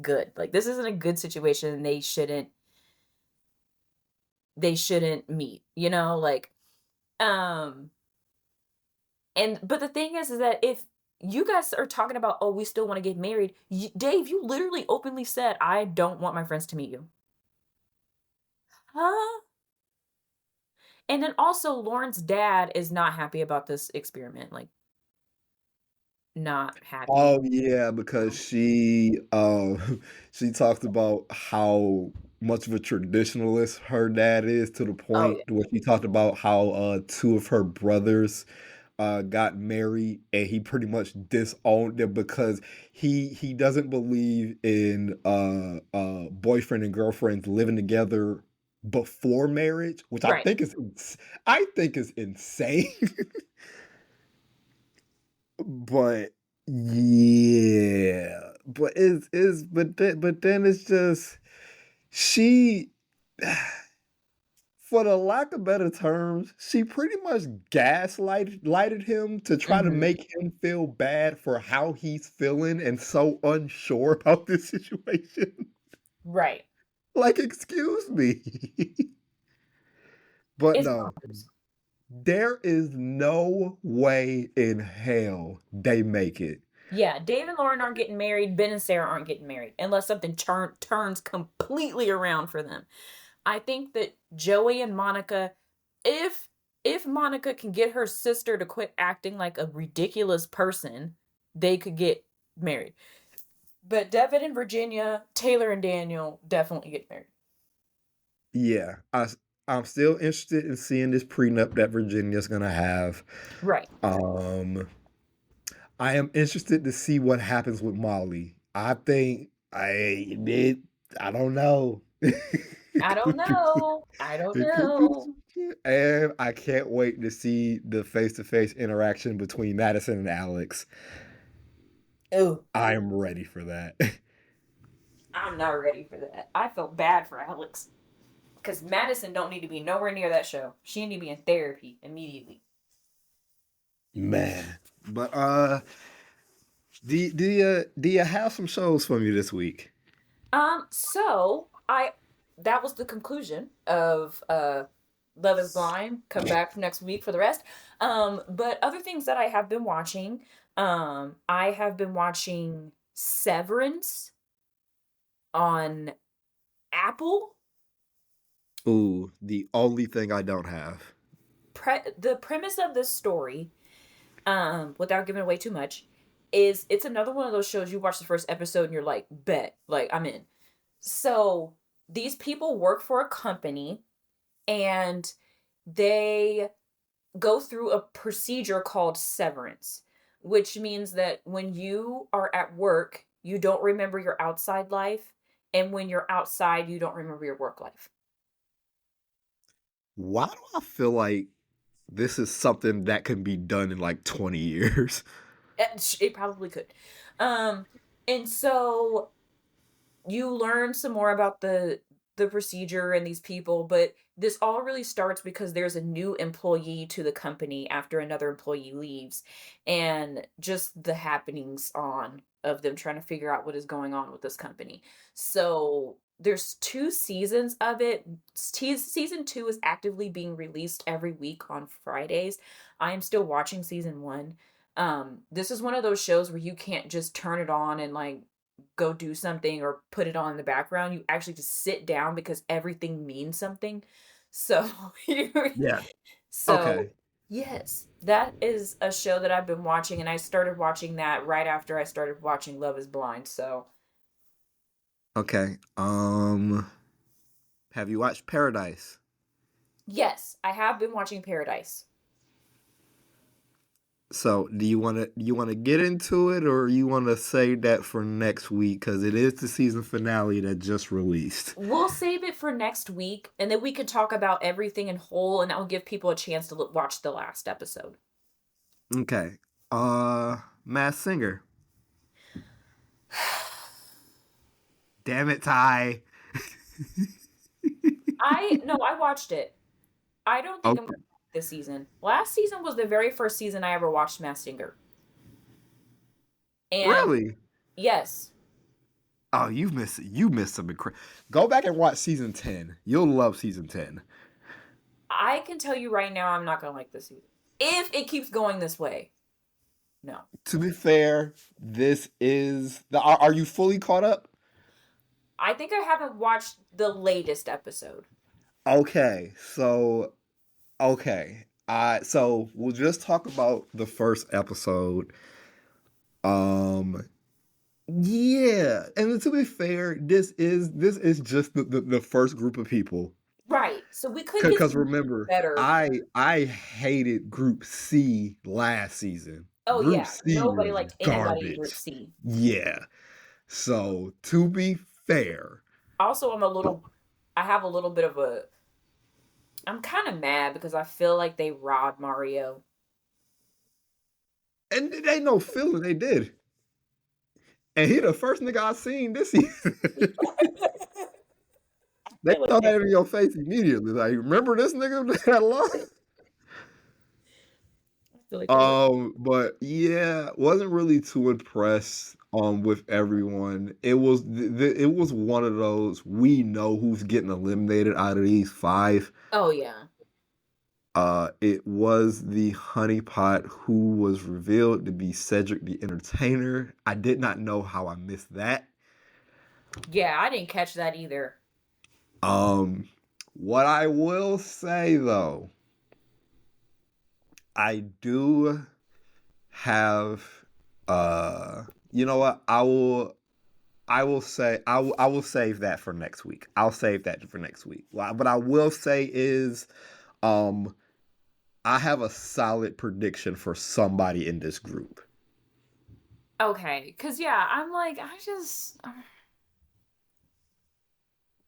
good. Like this isn't a good situation. They shouldn't meet, you know, like um and but the thing is that if you guys are talking about, oh, we still want to get married, Dave, you literally openly said, I don't want my friends to meet you. Huh? And then also Lauren's dad is not happy about this experiment. Like not happy. Oh yeah, because she talked about how much of a traditionalist her dad is to the Oh point yeah. where she talked about how two of her brothers got married and he pretty much disowned them because he doesn't believe in boyfriend and girlfriends living together before marriage, which Right. I think is insane. But yeah, but then it's just she for the lack of better terms, she pretty much lighted him to try to Mm-hmm. make him feel bad for how he's feeling and so unsure about this situation. Right. Like, excuse me. But It's no, bonkers. there is no way in hell they make it. Yeah, Dave and Lauren aren't getting married. Ben and Sarah aren't getting married unless something turns completely around for them. I think that Joey and Monica, if if Monica can get her sister to quit acting like a ridiculous person, they could get married. But Devin and Virginia, Taylor and Daniel definitely get married. Yeah, I'm still interested in seeing this prenup that Virginia's gonna have. Right. Um, I am interested to see what happens with Molly. I think I don't know. I don't know. I don't know. And I can't wait to see the face-to-face interaction between Madison and Alex. Oh, I am ready for that. I'm not ready for that. I felt bad for Alex because Madison don't need to be nowhere near that show. She need to be in therapy immediately. Man. But do you have some shows for me this week? So I that was the conclusion of Love is Blind. Come back next week for the rest. But other things that I have been watching, I have been watching Severance on Apple. Ooh, the only thing I don't have. The premise of this story, without giving away too much, is it's another one of those shows you watch the first episode and you're like, bet, like I'm in. So these people work for a company and they go through a procedure called severance, which means that when you are at work, you don't remember your outside life. And when you're outside, you don't remember your work life. Why do I feel like this is something that can be done in like 20 years? It probably could. Um, and so you learn some more about the procedure and these people, but this all really starts because there's a new employee to the company after another employee leaves, and just the happenings on of them trying to figure out what is going on with this company. So there's two seasons of it. Season 2 is actively being released every week on Fridays. I am still watching season 1. This is one of those shows where you can't just turn it on and like go do something or put it on in the background. You actually just sit down because everything means something. So, Yeah. so Okay. yes, that is a show that I've been watching, and I started watching that right after I started watching Love Is Blind. So, Okay. Have you watched Paradise? yes, I have been watching Paradise. So, do you want to get into it, or you want to save that for next week because it is the season finale that just released? We'll save it for next week, and then we can talk about everything in whole, and that will give people a chance to watch the last episode. Okay. Mass Singer. Damn it, Ty. I no, I watched it. I don't think I'm gonna Okay. like this season. Last season was the very first season I ever watched Mass Singer. And Really? yes, Oh, you missed some Go back and watch season 10. You'll love season 10. I can tell you right now I'm not gonna like this season. If it keeps going this way. No. To be fair, this is the are you fully caught up? I think I haven't watched the latest episode. Okay. So we'll just talk about the first episode. Um yeah, and to be fair, this is just the first group of people. Right. So we could get Because some remember, better. I hated Group C last season. Oh Group yeah. C Nobody was liked anybody in group garbage. C. Yeah. So to be fair, Also, I have a little bit of a I'm kind of mad because I feel like they robbed Mario. and it ain't no feeling they did. And he the first nigga I seen this season. I They feel like throw they that in your face immediately. Like, remember this nigga that lost? I feel like they were. But yeah, wasn't really too impressed with everyone. It was one of those we know who's getting eliminated out of these five. Oh yeah. It was the honeypot who was revealed to be Cedric the Entertainer. I did not know how I missed that. Yeah, I didn't catch that either. Um, what I will say though, I do have you know what? I will save that for next week. I'll save that for next week. What I will say is um I have a solid prediction for somebody in this group. Okay, cuz yeah, I'm like I just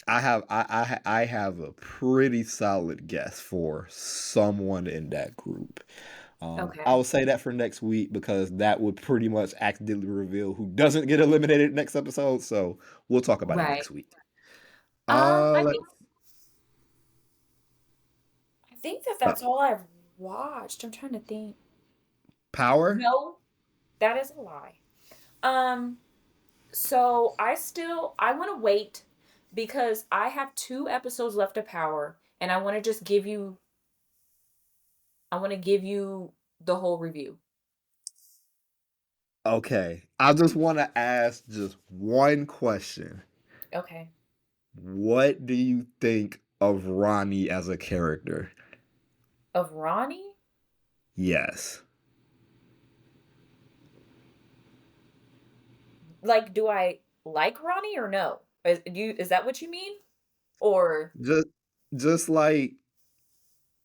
I have a pretty solid guess for someone in that group. I Okay. will say that for next week because that would pretty much accidentally reveal who doesn't get eliminated next episode. So we'll talk about it Right. next week. I Let's think that uh, that's all I've watched. I'm trying to think. Power. No, that is a lie. Um, so I want to wait because I have 2 episodes left of Power, and I want to give you the whole review. Okay, I just want to ask just one question. Okay. What do you think of Ronnie as a character? Of Ronnie? Yes. Like, do I like Ronnie or no? Is that what you mean? Or Just like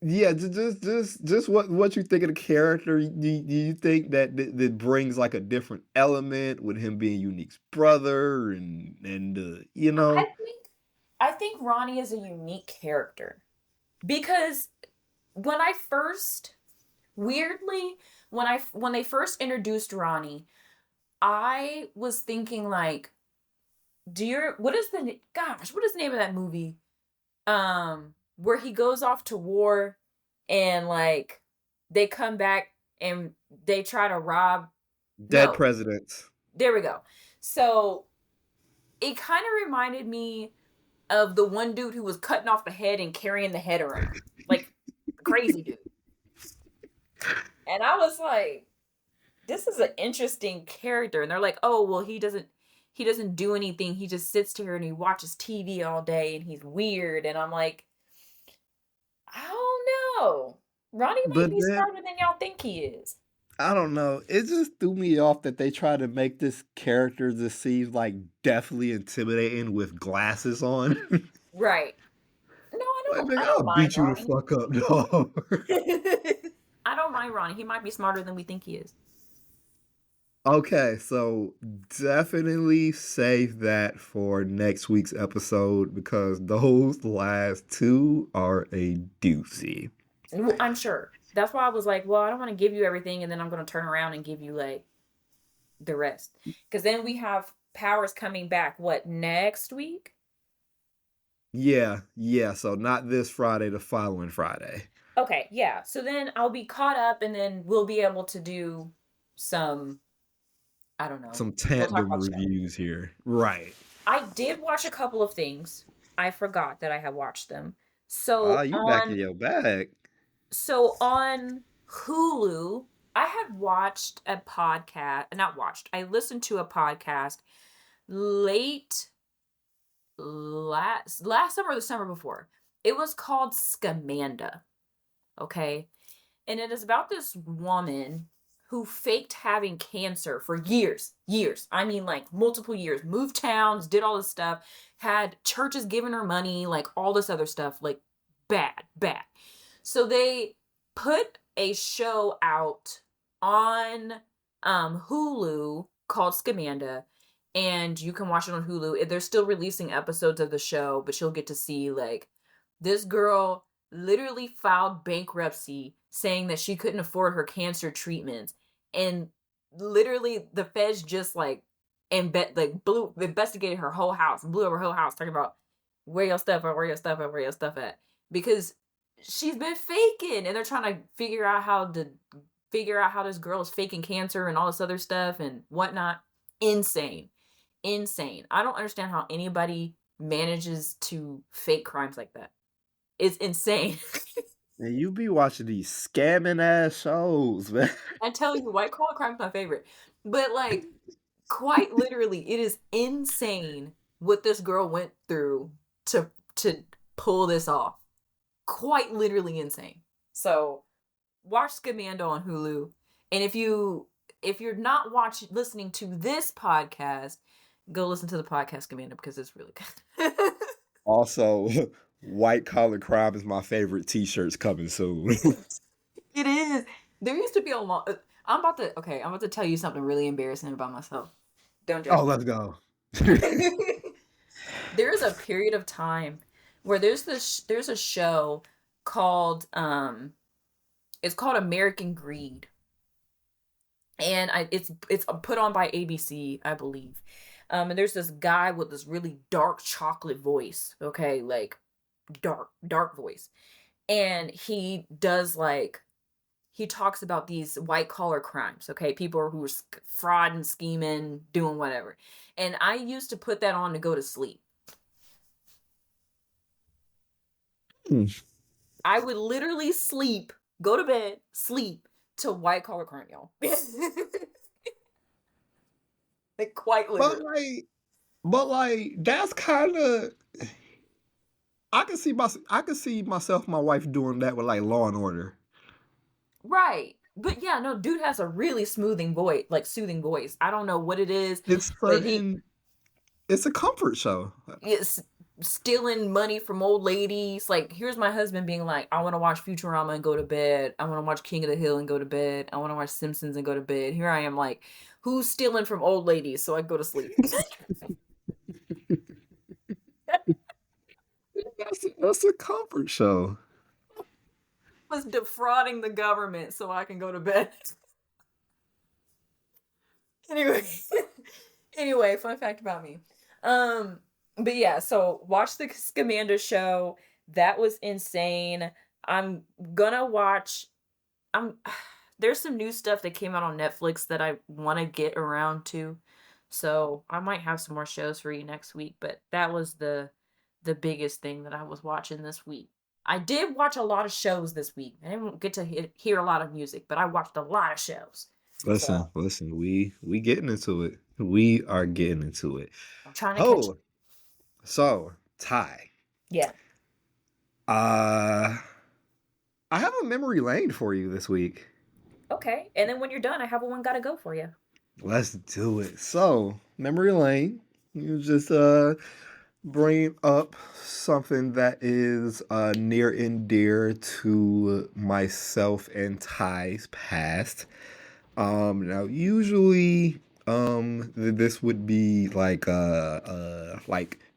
yeah, just what you think of the character? Do you think that that brings like a different element with him being Unique's brother and you I know think I think Ronnie is a unique character because when I first weirdly when they first introduced Ronnie, I was thinking like, what is what is the name of that movie? Where he goes off to war and like they come back and they try to rob. dead No, presidents. there we go. So it kind of reminded me of the one dude who was cutting off the head and carrying the head around, like crazy dude. And I was like, this is an interesting character. And they're like, oh well, he doesn't do anything. He just sits here and he watches TV all day and he's weird. And I'm like, I don't know. Ronnie might But be then smarter than y'all think he is. I don't know. It just threw me off that they try to make this character just seem like deathly intimidating with glasses on. Right. No, Like, I nigga, I'll don't mind beat you the Ronnie. fuck up, dog. I don't mind Ronnie. He might be smarter than we think he is. Okay, so definitely save that for next week's episode because those last two are a doozy. Well, I'm sure. That's why I was like, well, I don't want to give you everything and then I'm going to turn around and give you like the rest. Because then we have Powers coming back, what, next week? Yeah, yeah. So not this Friday, the following Friday. Okay, yeah. So then I'll be caught up and then we'll be able to do some, I don't know. Some We'll talk tandem about the show. reviews here. Right. I did watch a couple of things. I forgot that I had watched them. Ah, So you back in on your bag. so on Hulu, I had watched a podcast, not watched. I listened to a podcast late last summer or the summer before. It was called Scamanda, okay? And it is about this woman who faked having cancer for years, years. I mean, like multiple years. Moved towns, did all this stuff, had churches giving her money, like all this other stuff, like bad, bad. So they put a show out on Hulu called Scamanda, and you can watch it on Hulu. They're still releasing episodes of the show, but you'll get to see like this girl literally filed bankruptcy saying that she couldn't afford her cancer treatments, and literally the feds just like blew investigated her whole house, blew up her whole house, talking about where your stuff at, where your stuff at, where your stuff at, because she's been faking, and they're trying to figure out how this girl is faking cancer and all this other stuff and whatnot. Insane, insane. I don't understand how anybody manages to fake crimes like that. It's insane. And you be watching these scamming ass shows, man. I tell you, white collar crime is my favorite. But like, quite literally, it is insane what this girl went through to pull this off. Quite literally insane. So watch Scamanda on Hulu. And if you're not watching listening to this podcast, go listen to the podcast Scamanda because it's really good. Also, white collar crime is my favorite t-shirts coming soon. It is. There used to be a lot. I'm about to tell you something really embarrassing about myself. Don't Oh, judge me. let's go. There's a period of time where there's a show called it's called American Greed, and it's put on by ABC, I believe. And there's this guy with this really dark chocolate voice, okay, like dark voice, and he talks about these white collar crimes, okay, people who are fraud and scheming, doing whatever, and I used to put that on to go to sleep. Hmm. I would literally sleep, go to bed, sleep to white collar crime, y'all. Like quite But literally. like, but like, that's kind of. I can see myself, my wife doing that with like Law and Order. Right. But yeah, no, dude has a really smoothing voice, like soothing voice. I don't know what it is, It's but he certain. It's a comfort show. is stealing money from old ladies. Like, here's my husband being like, I want to watch Futurama and go to bed. I want to watch King of the Hill and go to bed. I want to watch Simpsons and go to bed. Here I am like, who's stealing from old ladies so I go to sleep? That's a comfort show. Was defrauding the government so I can go to bed. Anyway, anyway, fun fact about me. Um, but yeah, so watch the Scamander show. That was insane. I'm gonna watch. I'm there's some new stuff that came out on Netflix that I want to get around to. So I might have some more shows for you next week, but that was the biggest thing that I was watching this week. I did watch a lot of shows this week. I didn't get to hear a lot of music, but I watched a lot of shows. So Listen. We getting into it. We are getting into it. I'm trying to catch up. Oh, so Ty. Yeah. Uh, I have a memory lane for you this week. Okay. And then when you're done, I have a one gotta go for you. Let's do it. So, memory lane. You just bring up something that is near and dear to myself and Ty's past. Now usually, this would be like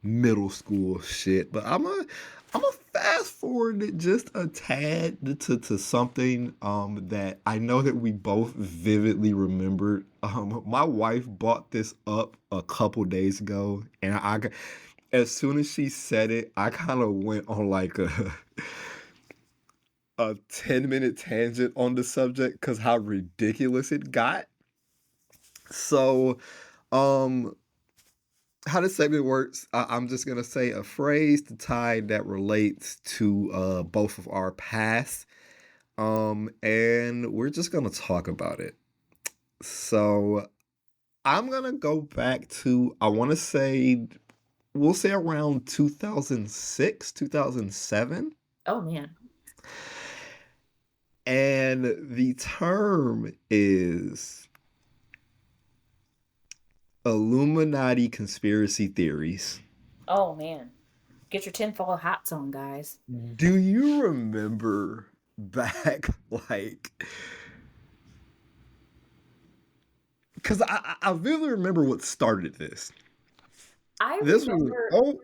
middle school shit, but I'm a fast forward it just a tad to something that I know that we both vividly remembered. My wife bought this up a couple days ago, and as soon as she said it, I kind of went on like a 10-minute tangent on the subject because how ridiculous it got. So, um, how this segment works, I'm just gonna say a phrase to tie that relates to both of our past, and we're just gonna talk about it. So, I'm gonna go back to I want to say we'll say around 2006, 2007. Oh man. And the term is Illuminati conspiracy theories. Oh man. Get your tinfoil hats on, guys. Do you remember back like because I vividly remember what started this. I This was remember oh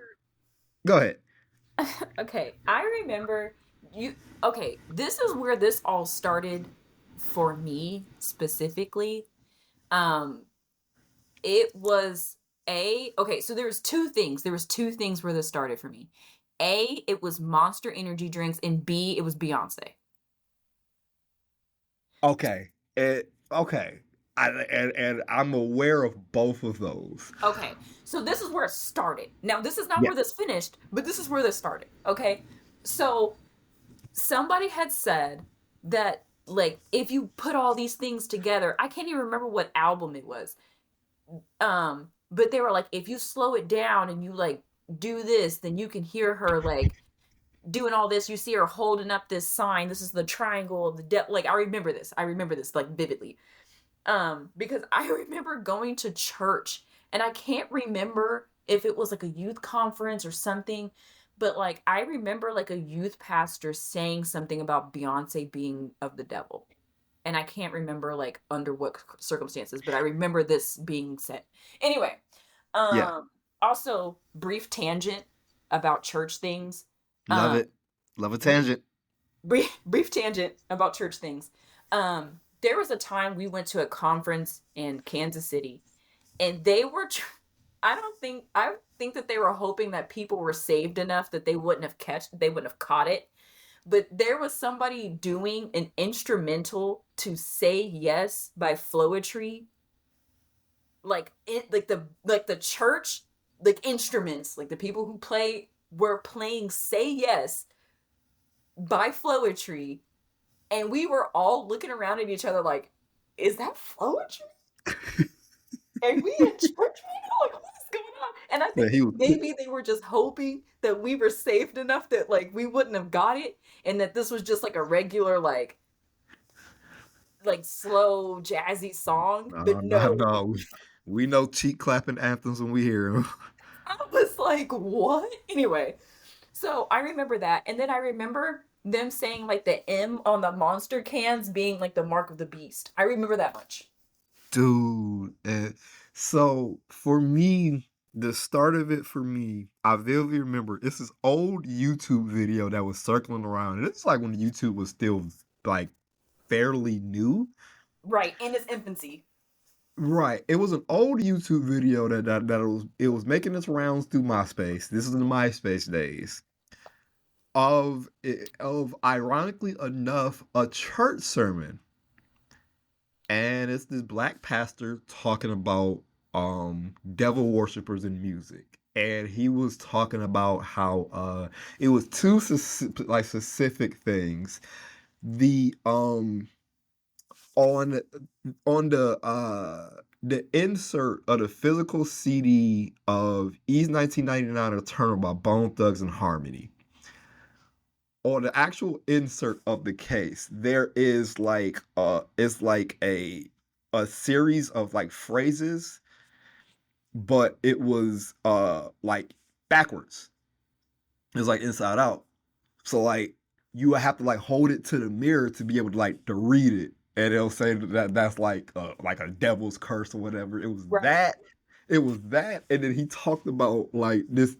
go ahead. okay, I remember you okay, this is where this all started for me specifically. Um it was okay, so there was two things. There was two things where this started for me. A, it was Monster energy drinks, and B, it was Beyonce. Okay. Okay. And I'm aware of both of those. Okay, so this is where it started. Now, this is not Yeah. where this finished, but this is where this started. Okay, so somebody had said that, like, if you put all these things together, I can't even remember what album it was. But they were like, if you slow it down and you like do this, then you can hear her like doing all this. You see her holding up this sign. This is the triangle of the devil. Like, I remember this. I remember this like vividly. Because I remember going to church, and I can't remember if it was like a youth conference or something, but like I remember like a youth pastor saying something about Beyonce being of the devil. And I can't remember like under what circumstances, but I remember this being said. Anyway, Yeah. um Also, brief tangent about church things. Love Um, it. Love a we tangent. brief tangent about church things. There was a time we went to a conference in Kansas City, and I think that they were hoping that people were saved enough that they wouldn't have caught it. But there was somebody doing an instrumental to "Say Yes" by Floetry, like the church, like instruments, like the people who play were playing "Say Yes" by Floetry, and we were all looking around at each other like, is that Floetry? Are we in church right now? Like, what is going on? And I Yeah, think he was. maybe they were just hoping that we were saved enough that like we wouldn't have got it, and that this was just like a regular like slow jazzy song. But No, no, no, no. We know cheek clapping anthems when we hear them. I was like, what? Anyway, so I remember that, and then I remember them saying like the M on the monster cans being like the mark of the beast. I remember that much. Dude. So for me, the start of it for me, I vividly remember it's this old YouTube video that was circling around. And it's like when YouTube was still like fairly new. Right, in its infancy. Right. It was an old YouTube video that was making its rounds through MySpace. This is in the MySpace days. Of ironically enough, a church sermon. And it's this black pastor talking about devil worshippers in music. And he was talking about how it was two like specific things. The on the insert of the physical CD of Ease 1999 Eternal by Bone Thugs and Harmony. On the actual insert of the case, there is like it's like a series of like phrases, but it was like backwards. It's like inside out. So like you would have to like hold it to the mirror to be able to like to read it, and it'll say that that's like a devil's curse or whatever. It was Right. that. It was that, and then he talked about like this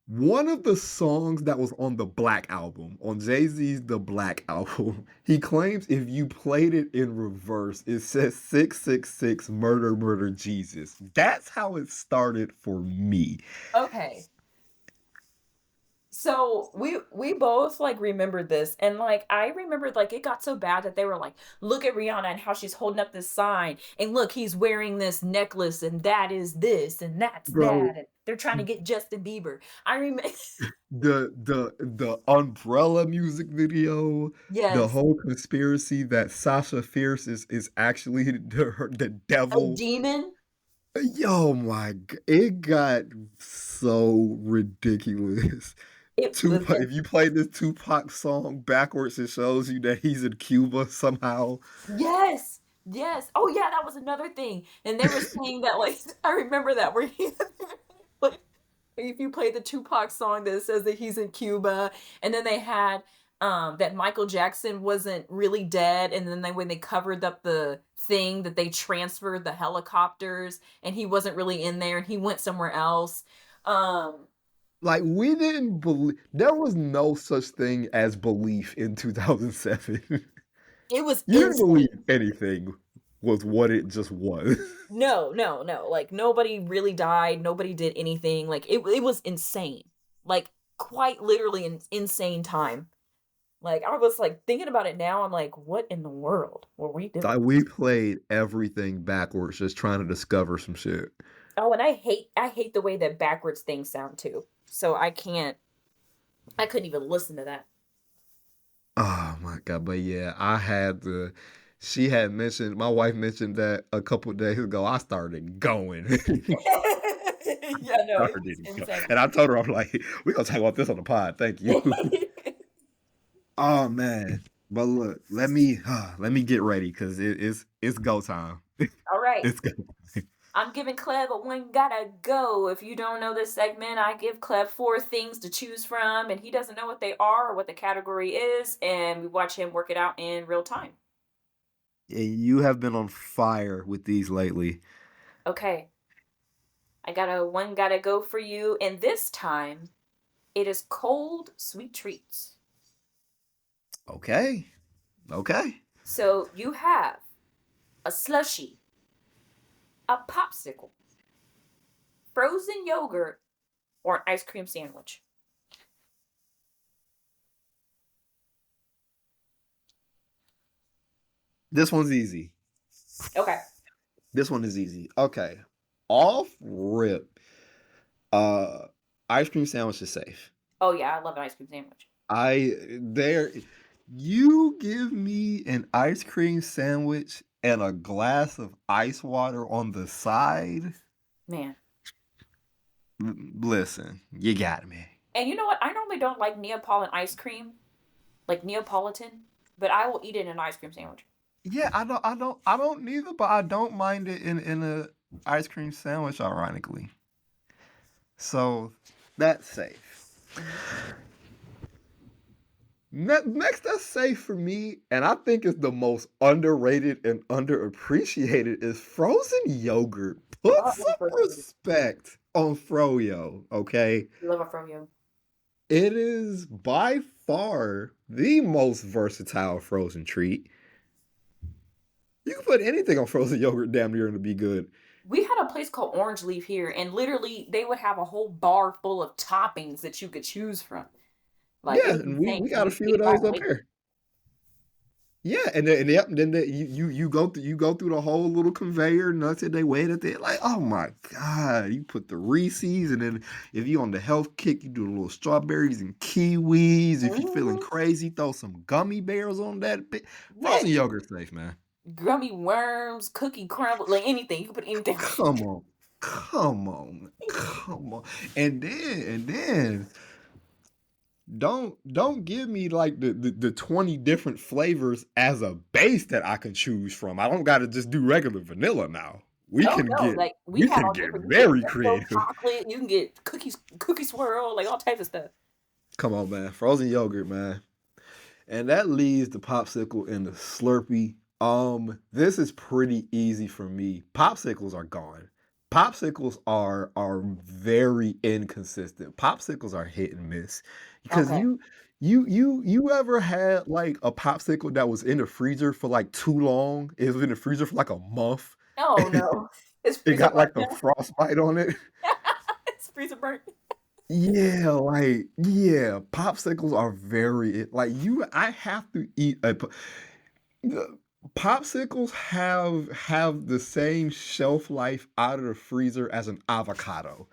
one of the songs that was on the Black album, on Jay-Z's The Black album, he claims if you played it in reverse, it says 666 murder, murder, Jesus. That's how it started for me. Okay. So we both like remembered this, and like I remembered like it got so bad that they were like, look at Rihanna and how she's holding up this sign, and look, he's wearing this necklace, and that is this, and that's Bro, that, and they're trying to get Justin Bieber. I remember. the umbrella music video, the Yes, whole conspiracy that Sasha Fierce is actually the a devil. demon. Yo, my, it got so ridiculous. Tupac, Listen. if you play this Tupac song backwards, it shows you that he's in Cuba somehow. Yes, yes. Oh yeah, that was another thing, and they were saying that like I remember that where he like if you play the Tupac song that says that he's in Cuba, and then they had that Michael Jackson wasn't really dead, and then when they covered up the thing that they transferred the helicopters and he wasn't really in there and he went somewhere else. Um Like, we didn't believe, there was no such thing as belief in 2007. it was You didn't insane. believe anything was what it just was. No, no, no. Like nobody really died, nobody did anything. Like it was insane. Like quite literally an insane time. Like I was like thinking about it now, I'm like, what in the world were we doing? Like, we played everything backwards just trying to discover some shit. Oh, and I hate the way that backwards things sound too. So I couldn't even listen to that. Oh my god, but yeah, I had to. She had mentioned, my wife mentioned that a couple of days ago. I started going. Yeah, no, it was Started going. insane. And I told her, I'm like, we're gonna talk about this on the pod. Thank you. Oh man. But look, let me get ready because it's go time. All right. It's go. I'm giving Cleb a one gotta go. If you don't know this segment, I give Cleb four things to choose from, and he doesn't know what they are or what the category is, and we watch him work it out in real time. And you have been on fire with these lately. Okay. I got a one gotta go for you, and this time it is cold sweet treats. Okay. Okay. So you have a slushy, a popsicle, frozen yogurt, or an ice cream sandwich. This one's easy. Okay. This one is easy. Okay. Off rip. Uh Ice cream sandwich is safe. Oh yeah, I love an ice cream sandwich. I there you give me an ice cream sandwich and a glass of ice water on the side. Man. Listen, you got me. And you know what? I normally don't like Neapolitan ice cream, like Neapolitan, but I will eat it in an ice cream sandwich. Yeah, I don't neither, but I don't mind it in a ice cream sandwich, ironically. So that's safe. Mm-hmm. Next, that's safe for me, and I think it's the most underrated and underappreciated is frozen yogurt. Oh, Put I love some frozen yogurt. respect on froyo, okay? I love a froyo. It is by far the most versatile frozen treat. You can put anything on frozen yogurt damn near and it'll be good. We had a place called Orange Leaf here, and literally they would have a whole bar full of toppings that you could choose from. Like it Yeah, was and we insane. got a You could few eat of it those all up week. here. Yeah, and yep, then you go through the whole little conveyor nuts and they wait at there like oh my god, you put the Reese's and then if you on the health kick you do the little strawberries and kiwis. If you feeling Mm-hmm. crazy, throw some gummy bears on that. Yeah, Frozen yogurt safe, man. gummy worms, cookie crumble, like anything. You can put anything on it. Come on, come on, and then don't give me like the 20 different flavors as a base that I can choose from. I don't gotta just do regular vanilla now. We Oh can no, get like we we had can all get different. You get very milk creative. chocolate. You can get cookie swirl, like all types of stuff. Come on, man. Frozen yogurt, man. And that leaves the popsicle and the Slurpee. This is pretty easy for me. Popsicles are gone. Popsicles are very inconsistent. Popsicles are hit and miss. Because Okay. you ever had like a popsicle that was in the freezer for like too long? It was in the freezer for like a month. Oh no, it's It freezer got burnt like the now. frostbite on it. It's freezer burnt. Yeah, popsicles are very like you. I have to eat the popsicles have the same shelf life out of the freezer as an avocado.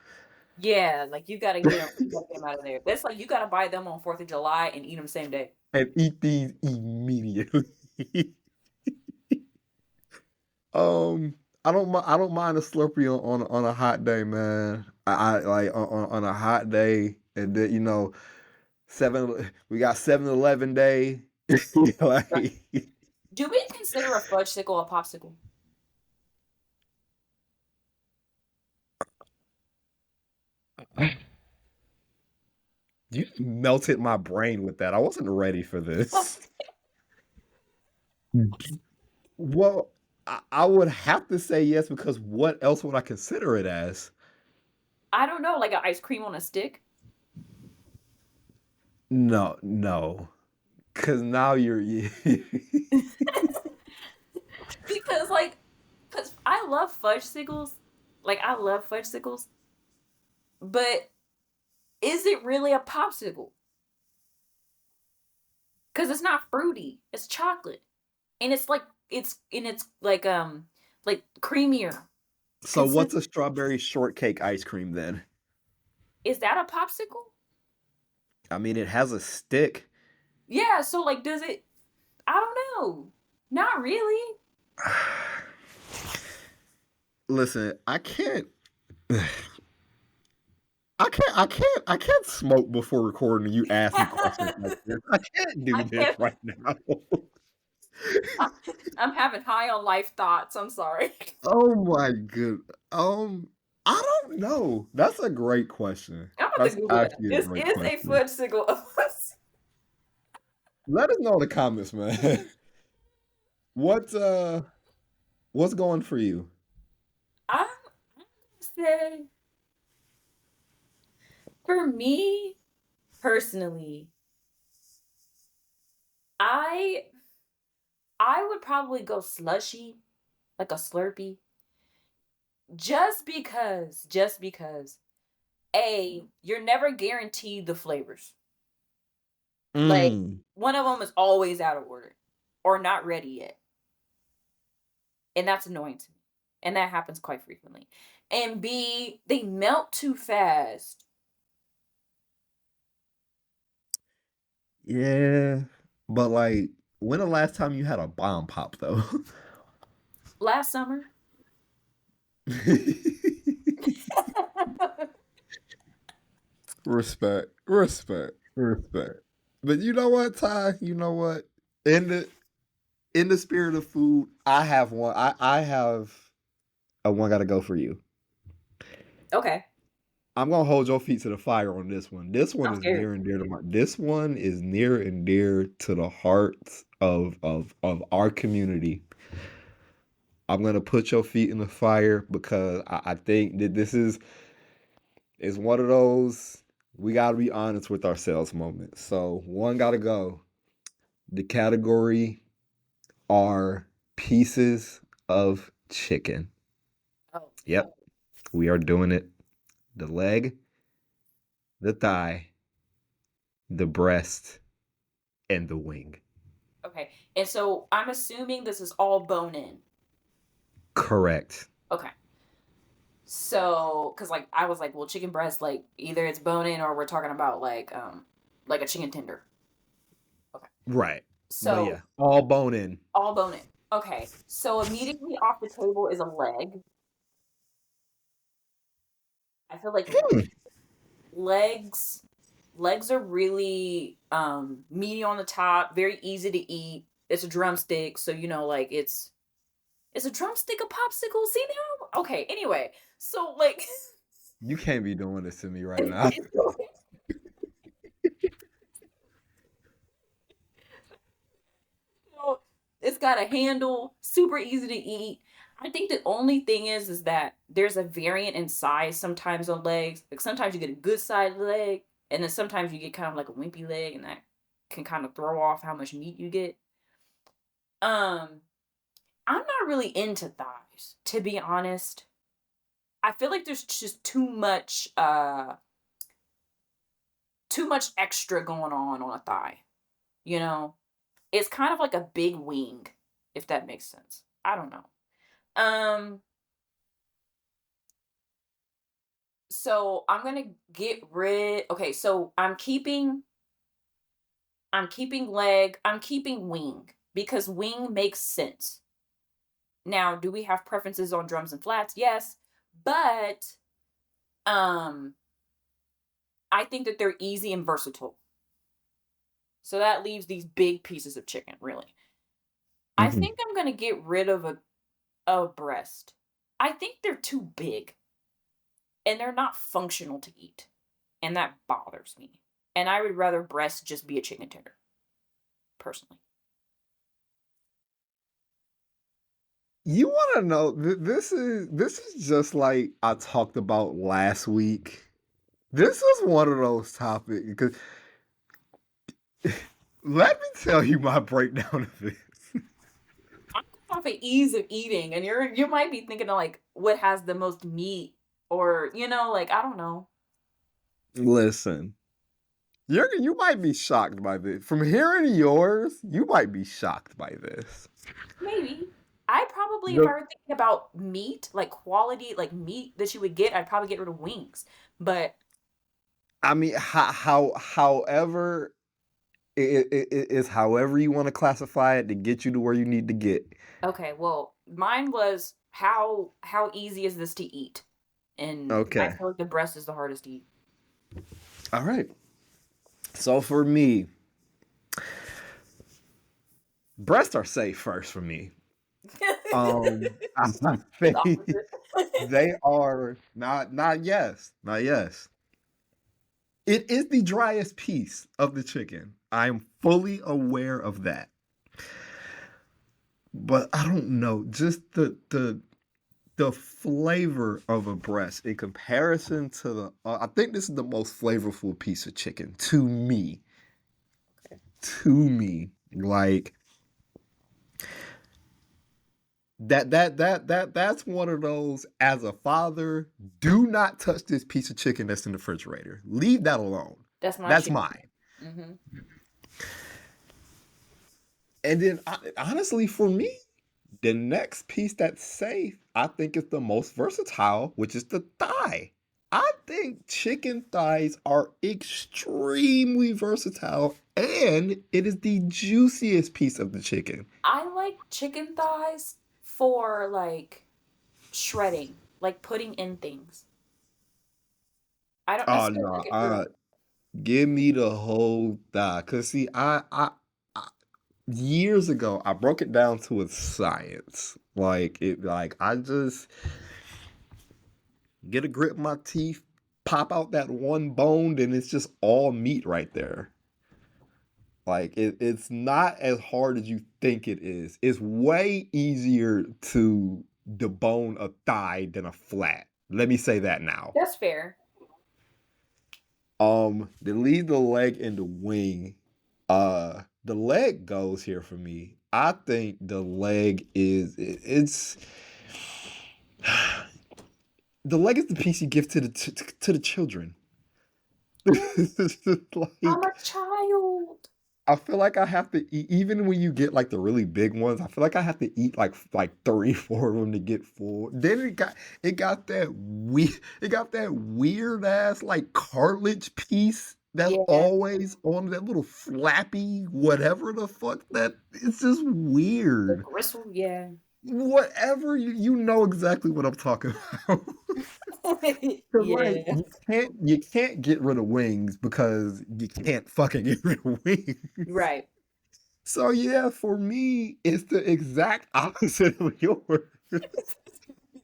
Yeah, like you gotta get them. You gotta get them out of there. That's like you gotta buy them on 4th of July and eat them same day. And eat these immediately. um, I don't mind a Slurpee on a hot day, man. I like on a hot day, and then seven. We got 7-Eleven day. Right. like, Do we consider a fudge sickle a popsicle? you melted my brain with that. I wasn't ready for this. Well, I would have to say yes because what else would I consider it as? I don't know, like an ice cream on a stick. No, no, because now you're. Because like, cause I love fudge sickles. Like I love fudge sickles, but is it really a popsicle? Because it's not fruity. It's chocolate, and it's like creamier. So Consist what's a strawberry shortcake ice cream then? Is that a popsicle? I mean, it has a stick. Yeah. So like, does it? I don't know. Not really. Listen, I can't. I can't smoke before recording and you ask me questions like this. I can't do I this can't. right now. I'm having high on life thoughts. I'm sorry. Oh my good. I don't know. That's a great question. I'm about to That's Google that. actually a This great is a question. fudgesicle. Let us know in the comments, man. what uh what's going for you? I'm gonna say. For me personally, I I would probably go slushy, like a Slurpee, just because A, you're never guaranteed the flavors. Like Mm. one of them is always out of order or not ready yet. And that's annoying to me. And that happens quite frequently. And B, they melt too fast. Yeah, but like, when the last time you had a bomb pop though? Last summer. Respect, respect, respect. But you know what, Ty? You know what? In the in the spirit of food, I have one. I have a one. Got to go for you. Okay. I'm gonna hold your feet to the fire on this one. This one I'm is scared. near and dear to my. This one is near and dear to the hearts of our community. I'm gonna put your feet in the fire because I think that this is one of those we gotta be honest with ourselves moments. So one gotta go. The category are pieces of chicken. Oh, Yep, we are doing it. The leg, the thigh, the breast, and the wing. okay. And so I'm assuming this is all bone in. Correct. Okay. So, cause like I was like, well, chicken breast, like either it's bone in or we're talking about like a chicken tender. Okay. Right. But So yeah, all bone in. all bone in. Okay. So immediately off the table is a leg. I feel like Hmm. legs legs are really meaty on the top, very easy to eat. It's a drumstick, so like it's a drumstick a popsicle. See now? Okay. Anyway, so like You can't be doing this to me right now. So it's got a handle, super easy to eat. I think the only thing is that there's a variant in size sometimes on legs. Like sometimes you get a good sized leg, and then sometimes you get kind of like a wimpy leg, and that can kind of throw off how much meat you get. Um, I'm not really into thighs, to be honest. I feel like there's just too much extra going on a thigh. You know, it's kind of like a big wing, if that makes sense. I don't know. Um, so I'm gonna get rid. Okay, so I'm keeping leg, I'm keeping wing because wing makes sense. Now, do we have preferences on drums and flats? Yes, but um, I think that they're easy and versatile. So that leaves these big pieces of chicken. Really, I Mhm. think I'm gonna get rid of a breast. I think they're too big and they're not functional to eat, and that bothers me. And I would rather breast just be a chicken tender, personally. You want to know? This is just like I talked about last week. This is one of those topics because let me tell you my breakdown of this. I'm going off of ease of eating, and you might be thinking of like what has the most meat, or like I don't know. Listen, you might be shocked by this. From hearing yours, you might be shocked by this. Maybe I probably, if I The, were thinking about meat, like quality, like meat that you would get, I'd probably get rid of wings. But I mean, however, it is however you want to classify it to get you to where you need to get. okay, well, mine was how easy is this to eat, and I Okay. feel like the breast is the hardest to eat. All right. So for me, breasts are safe first for me. I It's think opposite. they are not yes, not yes. It is the driest piece of the chicken. I am fully aware of that. But I don't know, just the the flavor of a breast in comparison to the I think this is the most flavorful piece of chicken to me. To me, like that's one of those. As a father, do not touch this piece of chicken that's in the refrigerator. Leave that alone. That's my That's chicken. mine. Hmm. And then honestly, for me, the next piece that's safe, I think is the most versatile, which is the thigh. I think chicken thighs are extremely versatile, and it is the juiciest piece of the chicken. I like chicken thighs for like shredding, like putting in things. I don't Oh necessarily no, like it raw. give me the whole thigh. Cause see, I years ago I broke it down to a science. Like I just get a grip in my teeth, pop out that one bone, and it's just all meat right there. Like it's not as hard as you think it is. It's way easier to debone a thigh than a flat. Let me say that now. That's fair. They leave the leg and the wing. The leg goes here for me. I think the leg is it's the leg is the piece you give to the children. I'm Like a child. I feel like I have to eat, even when you get like the really big ones. I feel like I have to eat like three, four of them to get full. Then it got that weird ass like cartilage piece that's Yeah, always on that little flappy whatever the fuck that. It's just the weird. gristle. Yeah, Whatever you know exactly what I'm talking about. Cause like yeah, you can't get rid of wings because you can't fucking get rid of wings. right. So yeah, for me, it's the exact opposite of yours.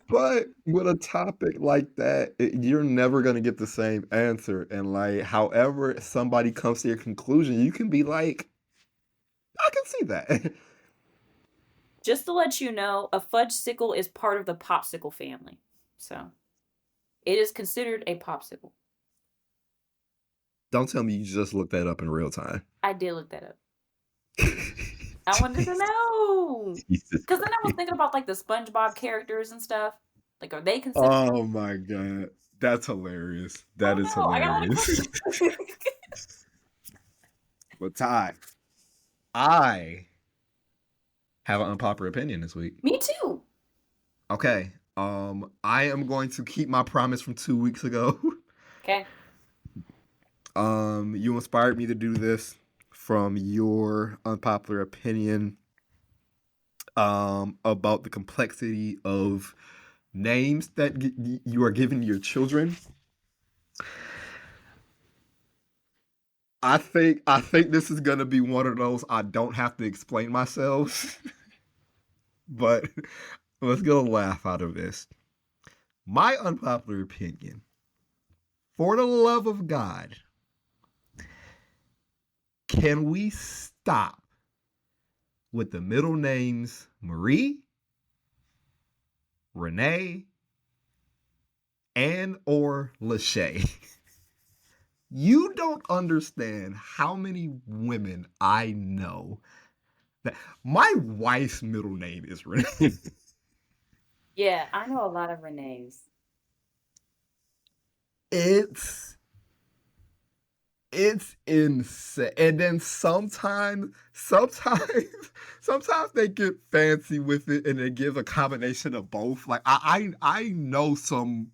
But with a topic like that, you're never gonna get the same answer. And like, however somebody comes to your conclusion, you can be like, I can see that. Just to let you know, a fudge sickle is part of the popsicle family, so it is considered a popsicle. Don't tell me you just looked that up in real time. I did look that up. I wanted to know Jesus because then I was Christ. thinking about like the SpongeBob characters and stuff. Like, are they considered? Oh my god. That's hilarious. I That don't is know. I got a lot of hilarious. questions. But Ty, I have an unpopular opinion this week. Me too. Okay. I am going to keep my promise from 2 weeks ago. Okay. You inspired me to do this from your unpopular opinion about the complexity of names that you are giving your children. I think this is gonna be one of those I don't have to explain myself, but let's get a laugh out of this. My unpopular opinion, for the love of God, can we stop with the middle names Marie, Renee, and or Lachey? You don't understand how many women I know that my wife's middle name is Renee. Yeah, I know a lot of Renee's. it's it's insane. And then sometimes they get fancy with it and they give a combination of both. Like I know some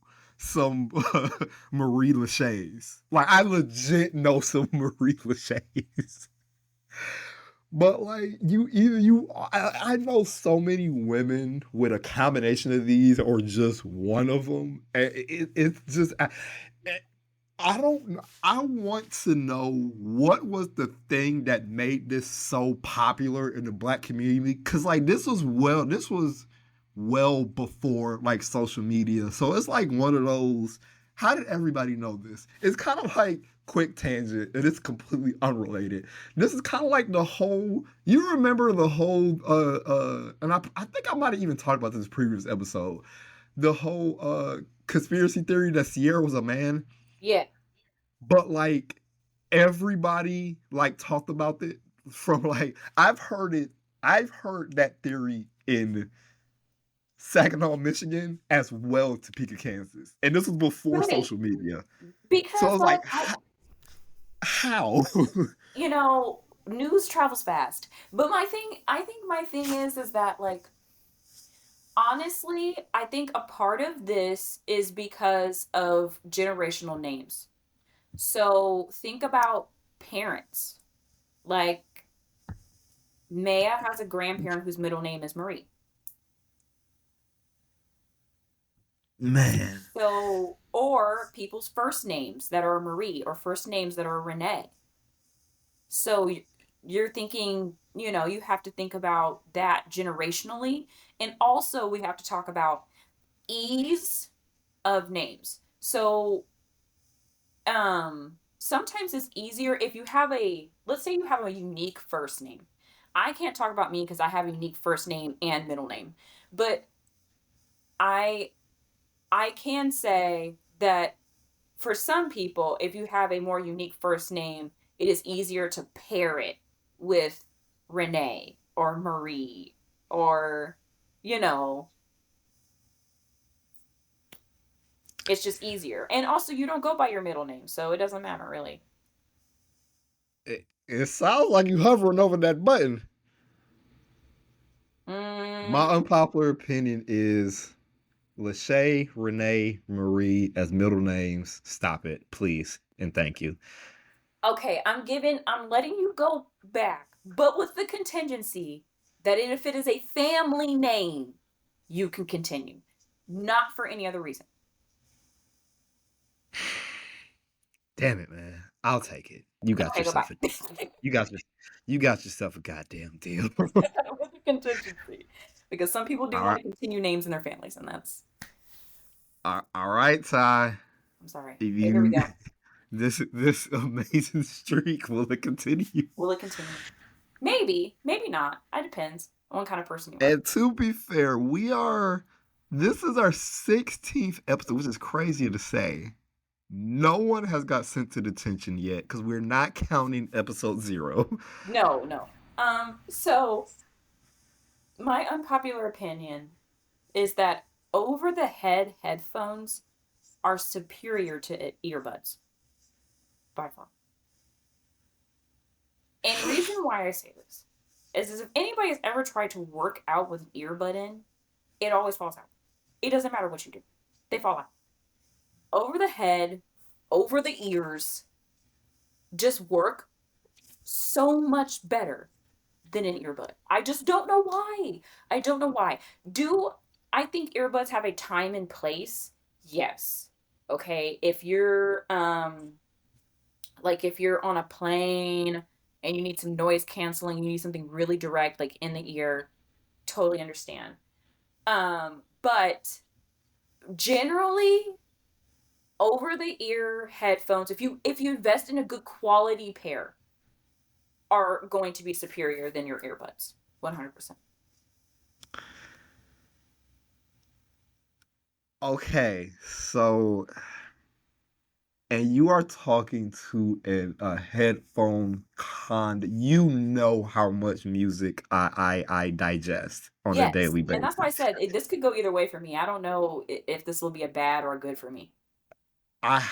Marie Lachey's. Like I legit know some Marie Lachey's. But like I know so many women with a combination of these or just one of them. It's just I don't. I want to know what was the thing that made this so popular in the black community. Cause like this was well before like social media. So it's like one of those. How did everybody know this? It's kind of like quick tangent, and it's completely unrelated. This is kind of like the whole. You remember the whole? And I think I might have even talked about this previous episode. the whole conspiracy theory that Sierra was a man, Yeah. but like everybody like talked about it from like I've heard that theory in Saginaw, Michigan, as well to Topeka, Kansas, and this was before Right. social media. So I Because was like, how? news travels fast. But I think my thing is that like honestly, I think a part of this is because of generational names. So think about parents. Like Maya has a grandparent whose middle name is Marie. Man, So, or people's first names that are Marie or first names that are Renee. So you're thinking, you have to think about that generationally. And also, we have to talk about ease of names. So, sometimes it's easier if you have let's say you have a unique first name. I can't talk about me because I have a unique first name and middle name, but I I can say that for some people, if you have a more unique first name, it is easier to pair it with Renee or Marie or, you know, it's just easier. And also, you don't go by your middle name, so it doesn't matter really. it sounds like you hovering over that button. Mm, My unpopular opinion is Lachey, Renee, Marie as middle names. Stop it, please, and thank you. okay, I'm letting you go back, but with the contingency that if it is a family name, you can continue, not for any other reason. Damn it, man. I'll take it. You got Okay, goodbye. yourself a you got your you got yourself a goddamn deal. With the contingency, because some people do all want right, to continue names in their families, and that's all right, Ty. I'm sorry. If But here we you go. this amazing streak will it continue? Will it continue? Maybe, maybe not. It depends on what kind of person you are. And to be fair, this is our 16th episode, which is crazy to say. No one has got sent to detention yet because we're not counting episode 0. No, no. So my unpopular opinion is that over the head headphones are superior to earbuds by far. And reason why I say this is if anybody has ever tried to work out with an earbud in, it always falls out. It doesn't matter what you do, they fall out. Over the head, over the ears, just work so much better than an earbud. I just don't know why. I don't know why. Do I think earbuds have a time and place? Yes. Okay. If you're like if you're on a plane and you need some noise canceling, you need something really direct like in the ear, totally understand. But generally over the ear headphones, if you invest in a good quality pair, are going to be superior than your earbuds. 100%. Okay, so and you are talking to a headphone you know how much music I digest on a Yes. daily And that's why I basis. said this could go either way for me. I don't know if this will be a bad or a good for me. I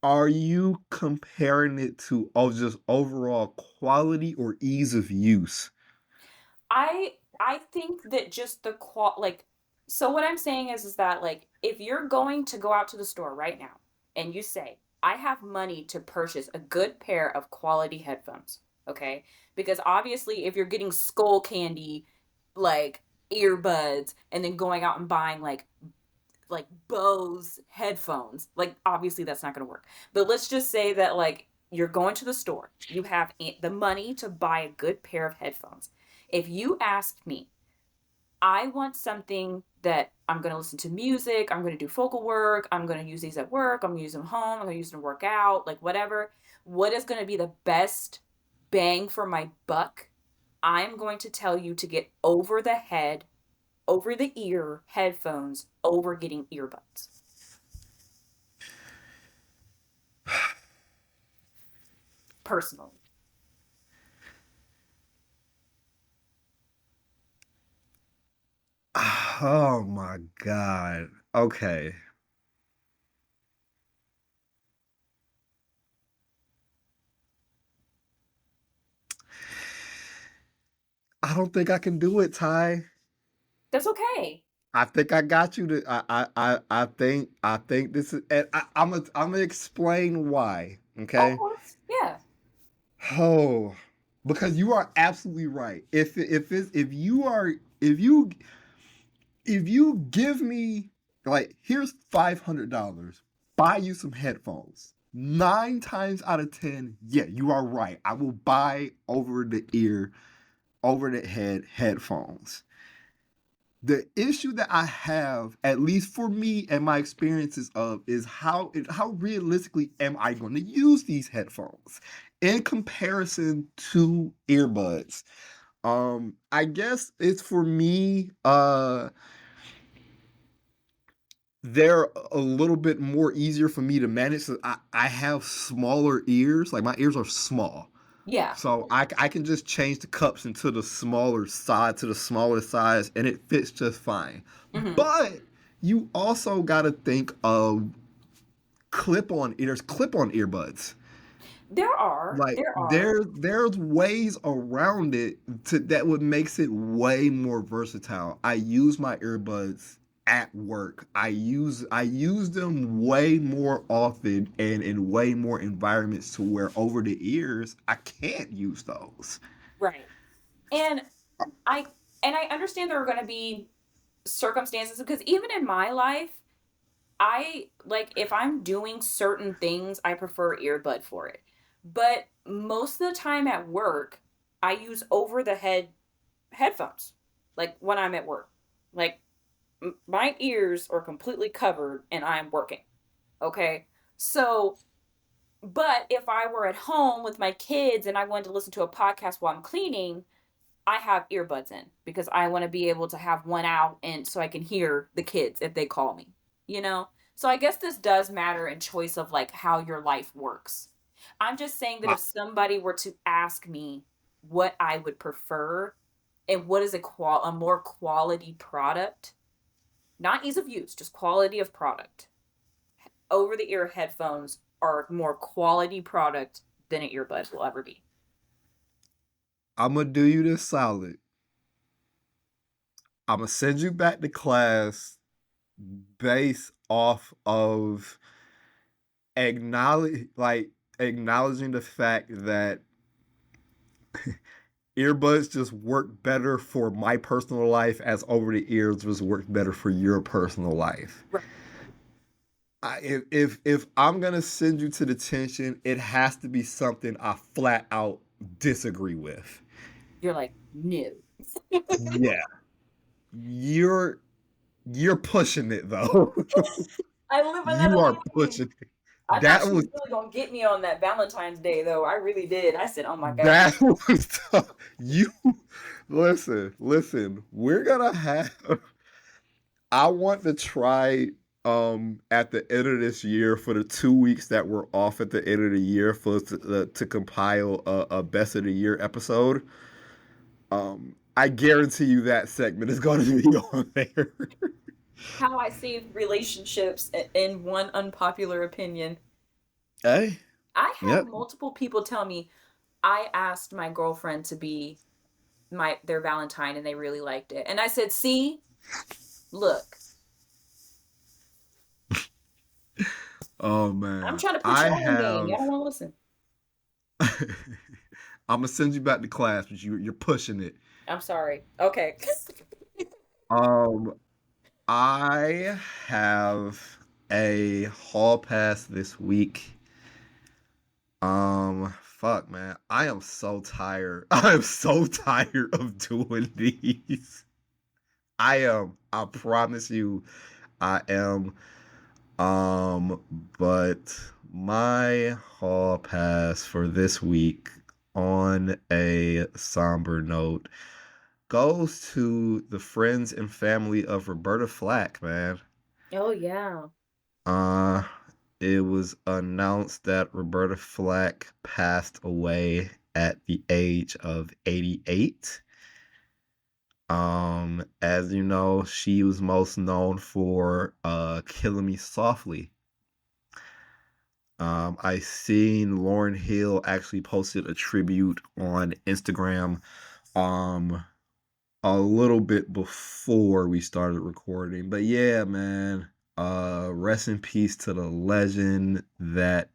Are you comparing it to just overall quality or ease of use? I think that just the like so what I'm saying is that like if you're going to go out to the store right now and you say, "I have money to purchase a good pair of quality headphones." Okay? Because obviously if you're getting skull candy like earbuds and then going out and buying like Bose headphones. Like obviously that's not going to work. But let's just say that like you're going to the store. You have the money to buy a good pair of headphones. If you asked me, I want something that I'm going to listen to music, I'm going to do vocal work, I'm going to use these at work, I'm going to use them home, I'm going to use them to work out, like whatever. What is going to be the best bang for my buck? I'm going to tell you to get over the head over the ear headphones over getting earbuds. Personally. Oh my god. Okay. I don't think I can do it, Ty. That's okay. I think I got you to I think this is and I'm gonna explain why, Of okay? course. Yeah. Oh, because you are absolutely right. If you if you give me like here's $500, buy you some headphones. 9 times out of 10, yeah, you are right. I will buy over the ear, over the head headphones. The issue that I have, at least for me and my experiences of, is how realistically am I going to use these headphones in comparison to earbuds? I guess it's for me, they're a little bit more easier for me to manage. So I have smaller ears, like my ears are small. Yeah. So I can just change the cups into the smaller side to the smaller size and it fits just fine. Hmm. But you also got to think of clip on earbuds. There are. Like There are. there's ways around it that would makes it way more versatile. I use my earbuds at work. I use them way more often and in way more environments to where over the ears I can't use those. Right. And I and I understand there are going to be circumstances because even in my life, I like if I'm doing certain things, I prefer earbud for it. But most of the time at work, I use over the head headphones. Like when I'm at work. Like my ears are completely covered and I'm working. Okay? So, but if I were at home with my kids and I wanted to listen to a podcast while I'm cleaning, I have earbuds in because I want to be able to have one out and so I can hear the kids if they call me, you know? So I guess this does matter in choice of like how your life works. I'm just saying that I, if somebody were to ask me what I would prefer and what is a more quality product, not ease of use, just quality of product. Over the ear headphones are more quality product than an earbud will ever be. I'm gonna do you this solid. I'm gonna send you back to class based off of acknowledging the fact that earbuds just work better for my personal life as over the ears just work better for your personal life. Right. If I'm gonna send you to detention, it has to be something I flat out disagree with. You're like, no. Yeah, you're you're pushing it though. I live and let You are live. pushing it. I thought That she was was really gonna get me on that Valentine's Day, though. I really did. I said, "Oh my god." that was tough. You listen. We're gonna have I want to try at the end of this year for the 2 weeks that we're off at the end of the year for us to compile a best of the year episode. I guarantee you that segment is going to be on there. How I saved relationships in one unpopular opinion. Hey, I had yep. multiple people tell me I asked my girlfriend to be their Valentine and they really liked it. And I said, "See, look, Oh I'm man, trying to put I y'all on game. have. Y'all don't want to listen." I'm gonna send you back to class, but you're pushing it. I'm sorry. Okay. Um, I have a hall pass this week. Fuck, man. I am so tired. I am so tired of doing these. I am. I promise you, I am. Um, but my hall pass for this week on a somber note. goes to the friends and family of Roberta Flack, man. Oh yeah. Uh, it was announced that Roberta Flack passed away at the age of 88. As you know, she was most known for Killing Me Softly. I seen Lauren Hill actually posted a tribute on Instagram um a little bit before we started recording. But yeah, man, rest in peace to the legend that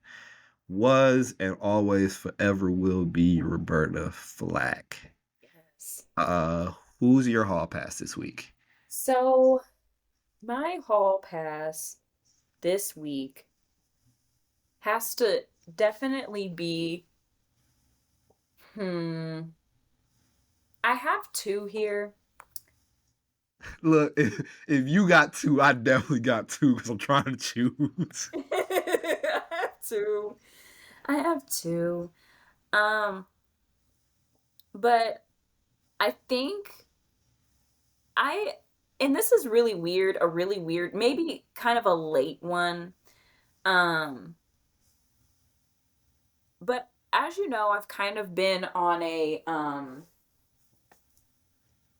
was and always forever will be Roberta Flack. Yes. Uh who's your hall pass this week? So my hall pass this week has to definitely be hmm. I have two here. Look, if you got two, I definitely got two because I'm trying to choose. I have two. I have two. Um, but I think I and this is really weird, a really weird, maybe kind of a late one. Um, but as you know, I've kind of been on a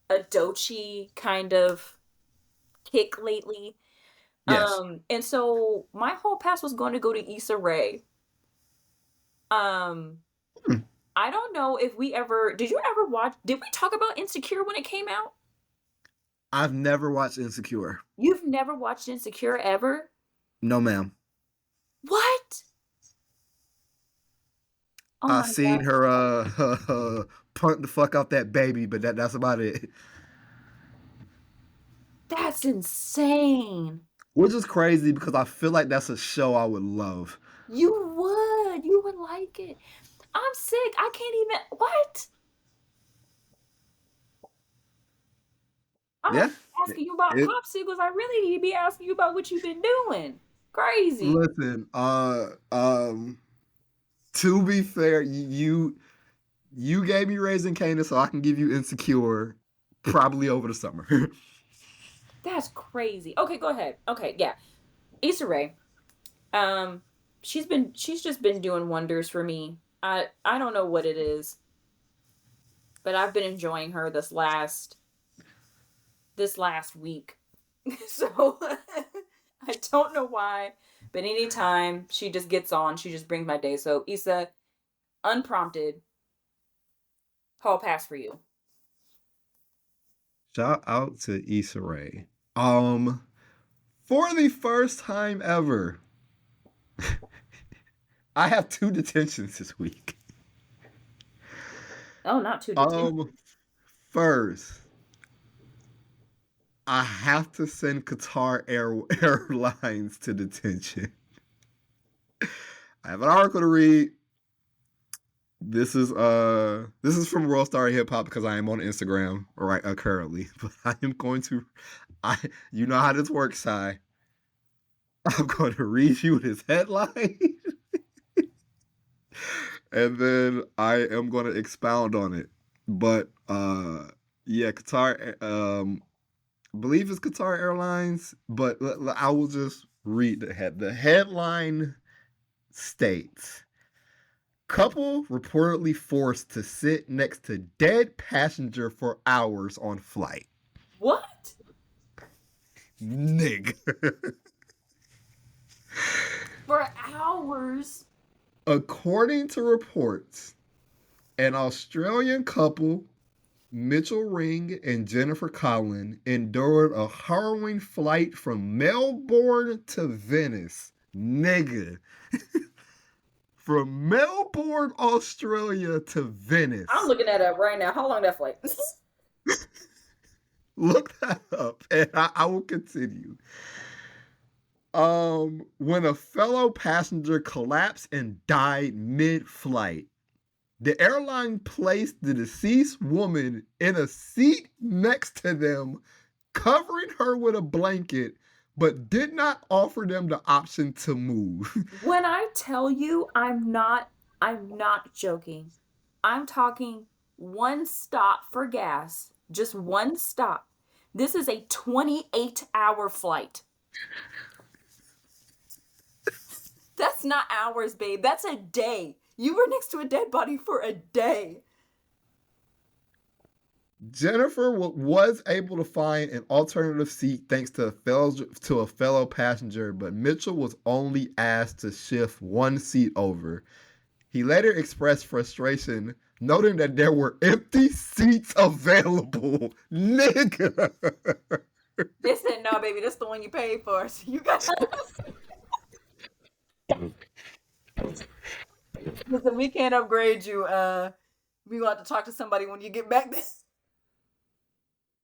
Dochi kind of kick lately. Yes. And so my whole pass was going to go to Issa Rae. Um, Hmm. I don't know if we ever did you ever watch did we talk about Insecure when it came out? I've never watched Insecure. You've never watched Insecure ever? No, ma'am. What? Oh I my seen God. her punt the fuck out that baby, but that's about it. That's insane. Which is crazy because I feel like that's a show I would love. You would. You would like it. I'm sick. I can't even. What? I'm not Yeah. asking you about It, popsicles. I really need to be asking you about what you've been doing. Crazy. listen, to be fair, you gave me Raising Canaan, so I can give you Insecure probably over the summer. That's crazy. Okay, go ahead. Okay, yeah. Issa Rae. Um, she's just been doing wonders for me. I don't know what it is, but I've been enjoying her this last week. So I don't know why, but anytime she just gets on, she just brings my day. So Issa, unprompted, hall pass for you. Shout out to Issa Rae. Um, for the first time ever, I have two detentions this week. Oh, not too detention. Um, first, I have to send Airlines to detention. I have an article to read. This is from World Star Hip Hop because I am on Instagram right currently. But I am going to I you know how this works, Sai. I'm going to read you this headline and then I am going to expound on it. But yeah, Qatar I believe it's Qatar Airlines, but I will just read the head. The headline states couple reportedly forced to sit next to dead passenger for hours on flight. What? Nigga. For hours? According to reports, an Australian couple, Mitchell Ring and Jennifer Collin, endured a harrowing flight from Melbourne to Venice. Nigga. From Melbourne, Australia to I'm Venice. looking that up right now. How long that flight? Look that up and I will continue. When a fellow passenger collapsed and died mid-flight, the airline placed the deceased woman in a seat next to them, covering her with a blanket, but did not offer them the option to move. When I tell you I'm not joking. I'm talking one stop for gas. Just one stop. This is a 28-hour flight. That's not hours, babe. That's a day. You were next to a dead body for a day. Jennifer was able to find an alternative seat thanks to a fellow passenger, but Mitchell was only asked to shift one seat over. He later expressed frustration, noting that there were empty seats available. Nigga. They said, "No, baby, that's the one you paid for. So you got." Listen, we can't upgrade you. We want to talk to somebody when you get back. This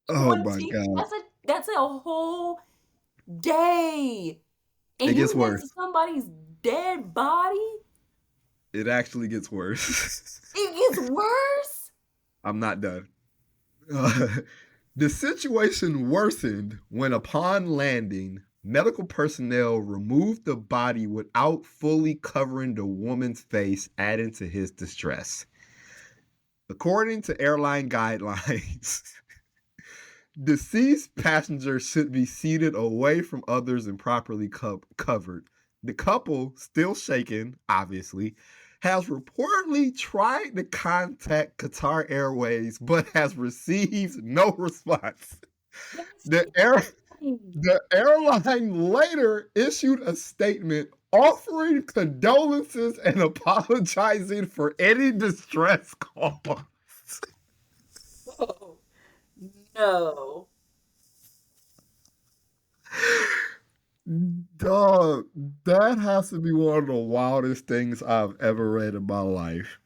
Oh my 20. god. That's a whole day, It and gets you next to worse. somebody's dead body. It actually gets worse. It gets worse. I'm not done. Uh, the situation worsened when, upon landing, medical personnel removed the body without fully covering the woman's face, adding to his distress. According to airline guidelines, deceased passengers should be seated away from others and properly covered. The couple, still shaken, obviously, has reportedly tried to contact Qatar Airways but has received no response. That's The, air, fine. the airline later issued a statement offering condolences and apologizing for any distress caused. Oh, no. Dog, that has to be one of the wildest things I've ever read in my life.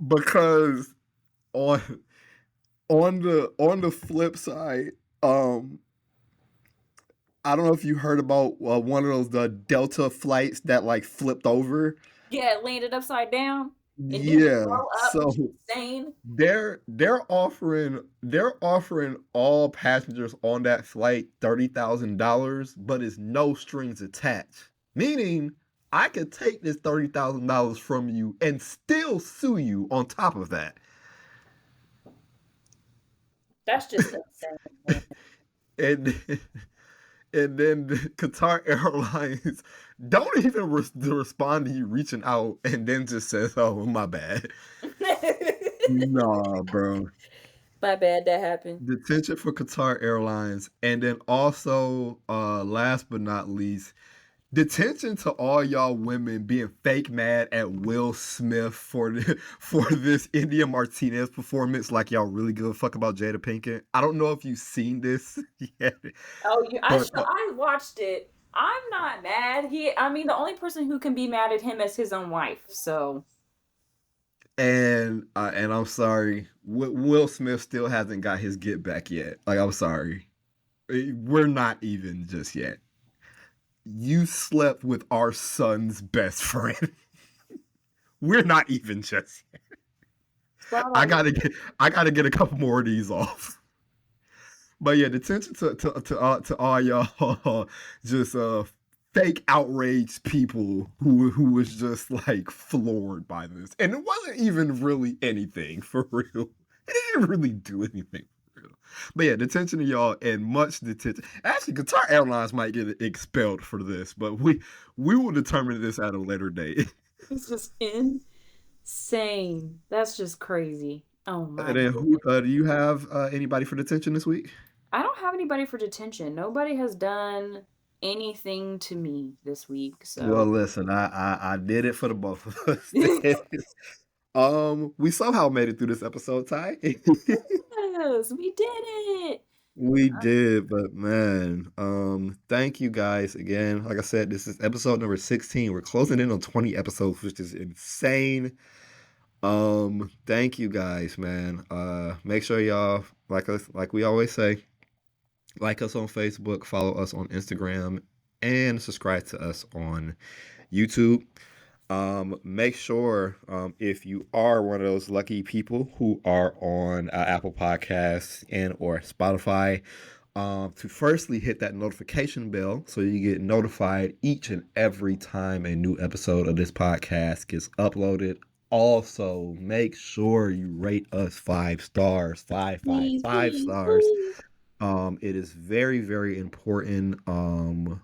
Because on on the flip side, um, I don't know if you heard about one of those the Delta flights that like flipped over. Yeah, it landed upside down and didn't Yeah, blow up, so which is insane. they're offering all passengers on that flight $30,000, but it's no strings attached. Meaning, I could take this $30,000 from you and still sue you on top of that. That's just insane, man. And and then Qatar Airlines don't even respond to you reaching out, and then just says, "Oh, my bad." Nah, bro. My bad, that happened. Detention for Qatar Airlines, and then also, last but not least, detention to all y'all women being fake mad at Will Smith for for this India Martinez performance, like y'all really give a fuck about Jada Pinkett. I don't know if you've seen this yet, Oh, but I watched it. I'm not mad. I mean, the only person who can be mad at him is his own wife. So, and I'm sorry, Will Smith still hasn't got his get back yet. Like, I'm sorry, we're not even just yet. You slept with our son's best friend. We're not even just yet. I well, gotta get I gotta get a couple more of these off. But yeah, detention to all y'all just fake outraged people who was just like floored by this, and it wasn't even really anything for real. It didn't really do anything for real. But yeah, detention to y'all and much detention. Actually, Qatar Airlines might get expelled for this, but we will determine this at a later date. it's just insane. That's just crazy. Oh my And then, goodness. do you have anybody for detention this week? I don't have anybody for detention. Nobody has done anything to me this week. Well, So, listen, I did it for the both of us. We somehow made it through this episode, Ty. yes, we did it. We did, but man, thank you guys again. Like I said, this is episode number 16. We're closing in on 20 episodes, which is insane. Thank you guys, man. Make sure y'all like we always say, like us on Facebook, follow us on Instagram, and subscribe to us on YouTube. Make sure if you are one of those lucky people who are on Apple Podcasts and or Spotify, to firstly hit that notification bell so you get notified each and every time a new episode of this podcast gets uploaded. Also, make sure you rate us 5 stars, Please, five please, stars. please. It is very, very important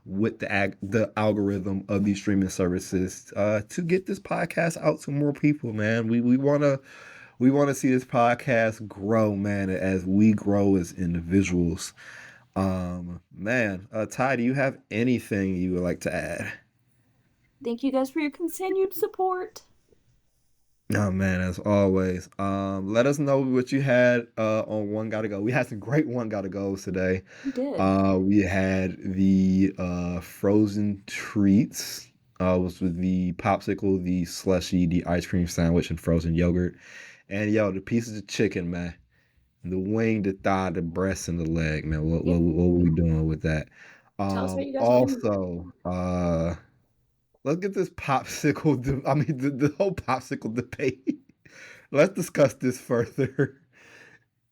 with the algorithm of these streaming services to get this podcast out to more people, man. We wanna see this podcast grow, man, as we grow as individuals. Man, Ty, do you have anything you would like to add? Thank you guys for your continued support. Oh man, as always. Let us know what you had on One Gotta Go. We had some great One Gotta Goes today. You did. We had the frozen treats, was with the popsicle, the slushy, the ice cream sandwich, and frozen yogurt. And yo, the pieces of chicken, man. The wing, the thigh, the breast, and the leg, man. What Yeah. what what were we doing with that? Tell us how you guys were doing. Also, let's get this popsicle. I mean, the whole popsicle debate. Let's discuss this further,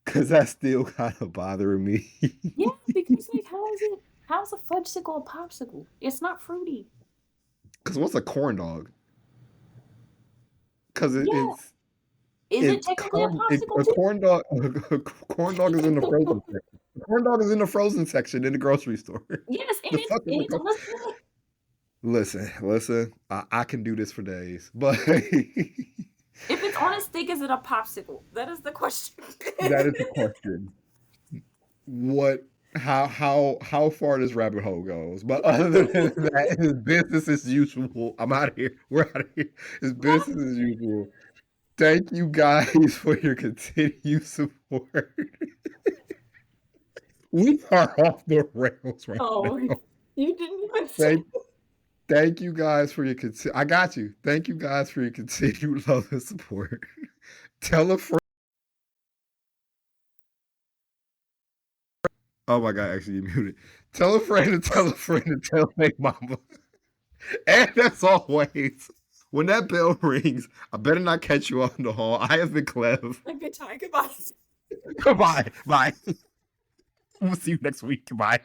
because that's still kind of bothering me. Yeah, because like how's a fudgesicle a popsicle? It's not fruity. Because what's a corn dog? Because Yeah. Is it it's technically a popsicle a too? corn dog. A corn dog is in the frozen section. A corn dog is in the frozen section in the grocery store. Yes, and The it's fuck is and a it's on a stick. listen. I can do this for days, but If it's on a stick, is it a popsicle? That is the question. that is the question. What how far this rabbit hole goes. But other than that, it's business as usual. I'm out of here. We're out of here. It's business as usual. Thank you guys for your continued support. We are off the rails right Oh, now. you didn't even say. Thank thank you guys for your I got you. Thank you guys for your continued love and support. Tell a friend. Oh my god, actually you muted. Tell a friend and tell a friend and tell a mama. And as always, when that bell rings, I better not catch you out in the hall. I have been Clev. Like good time. Goodbye. Goodbye. Bye. We'll see you next week. Goodbye.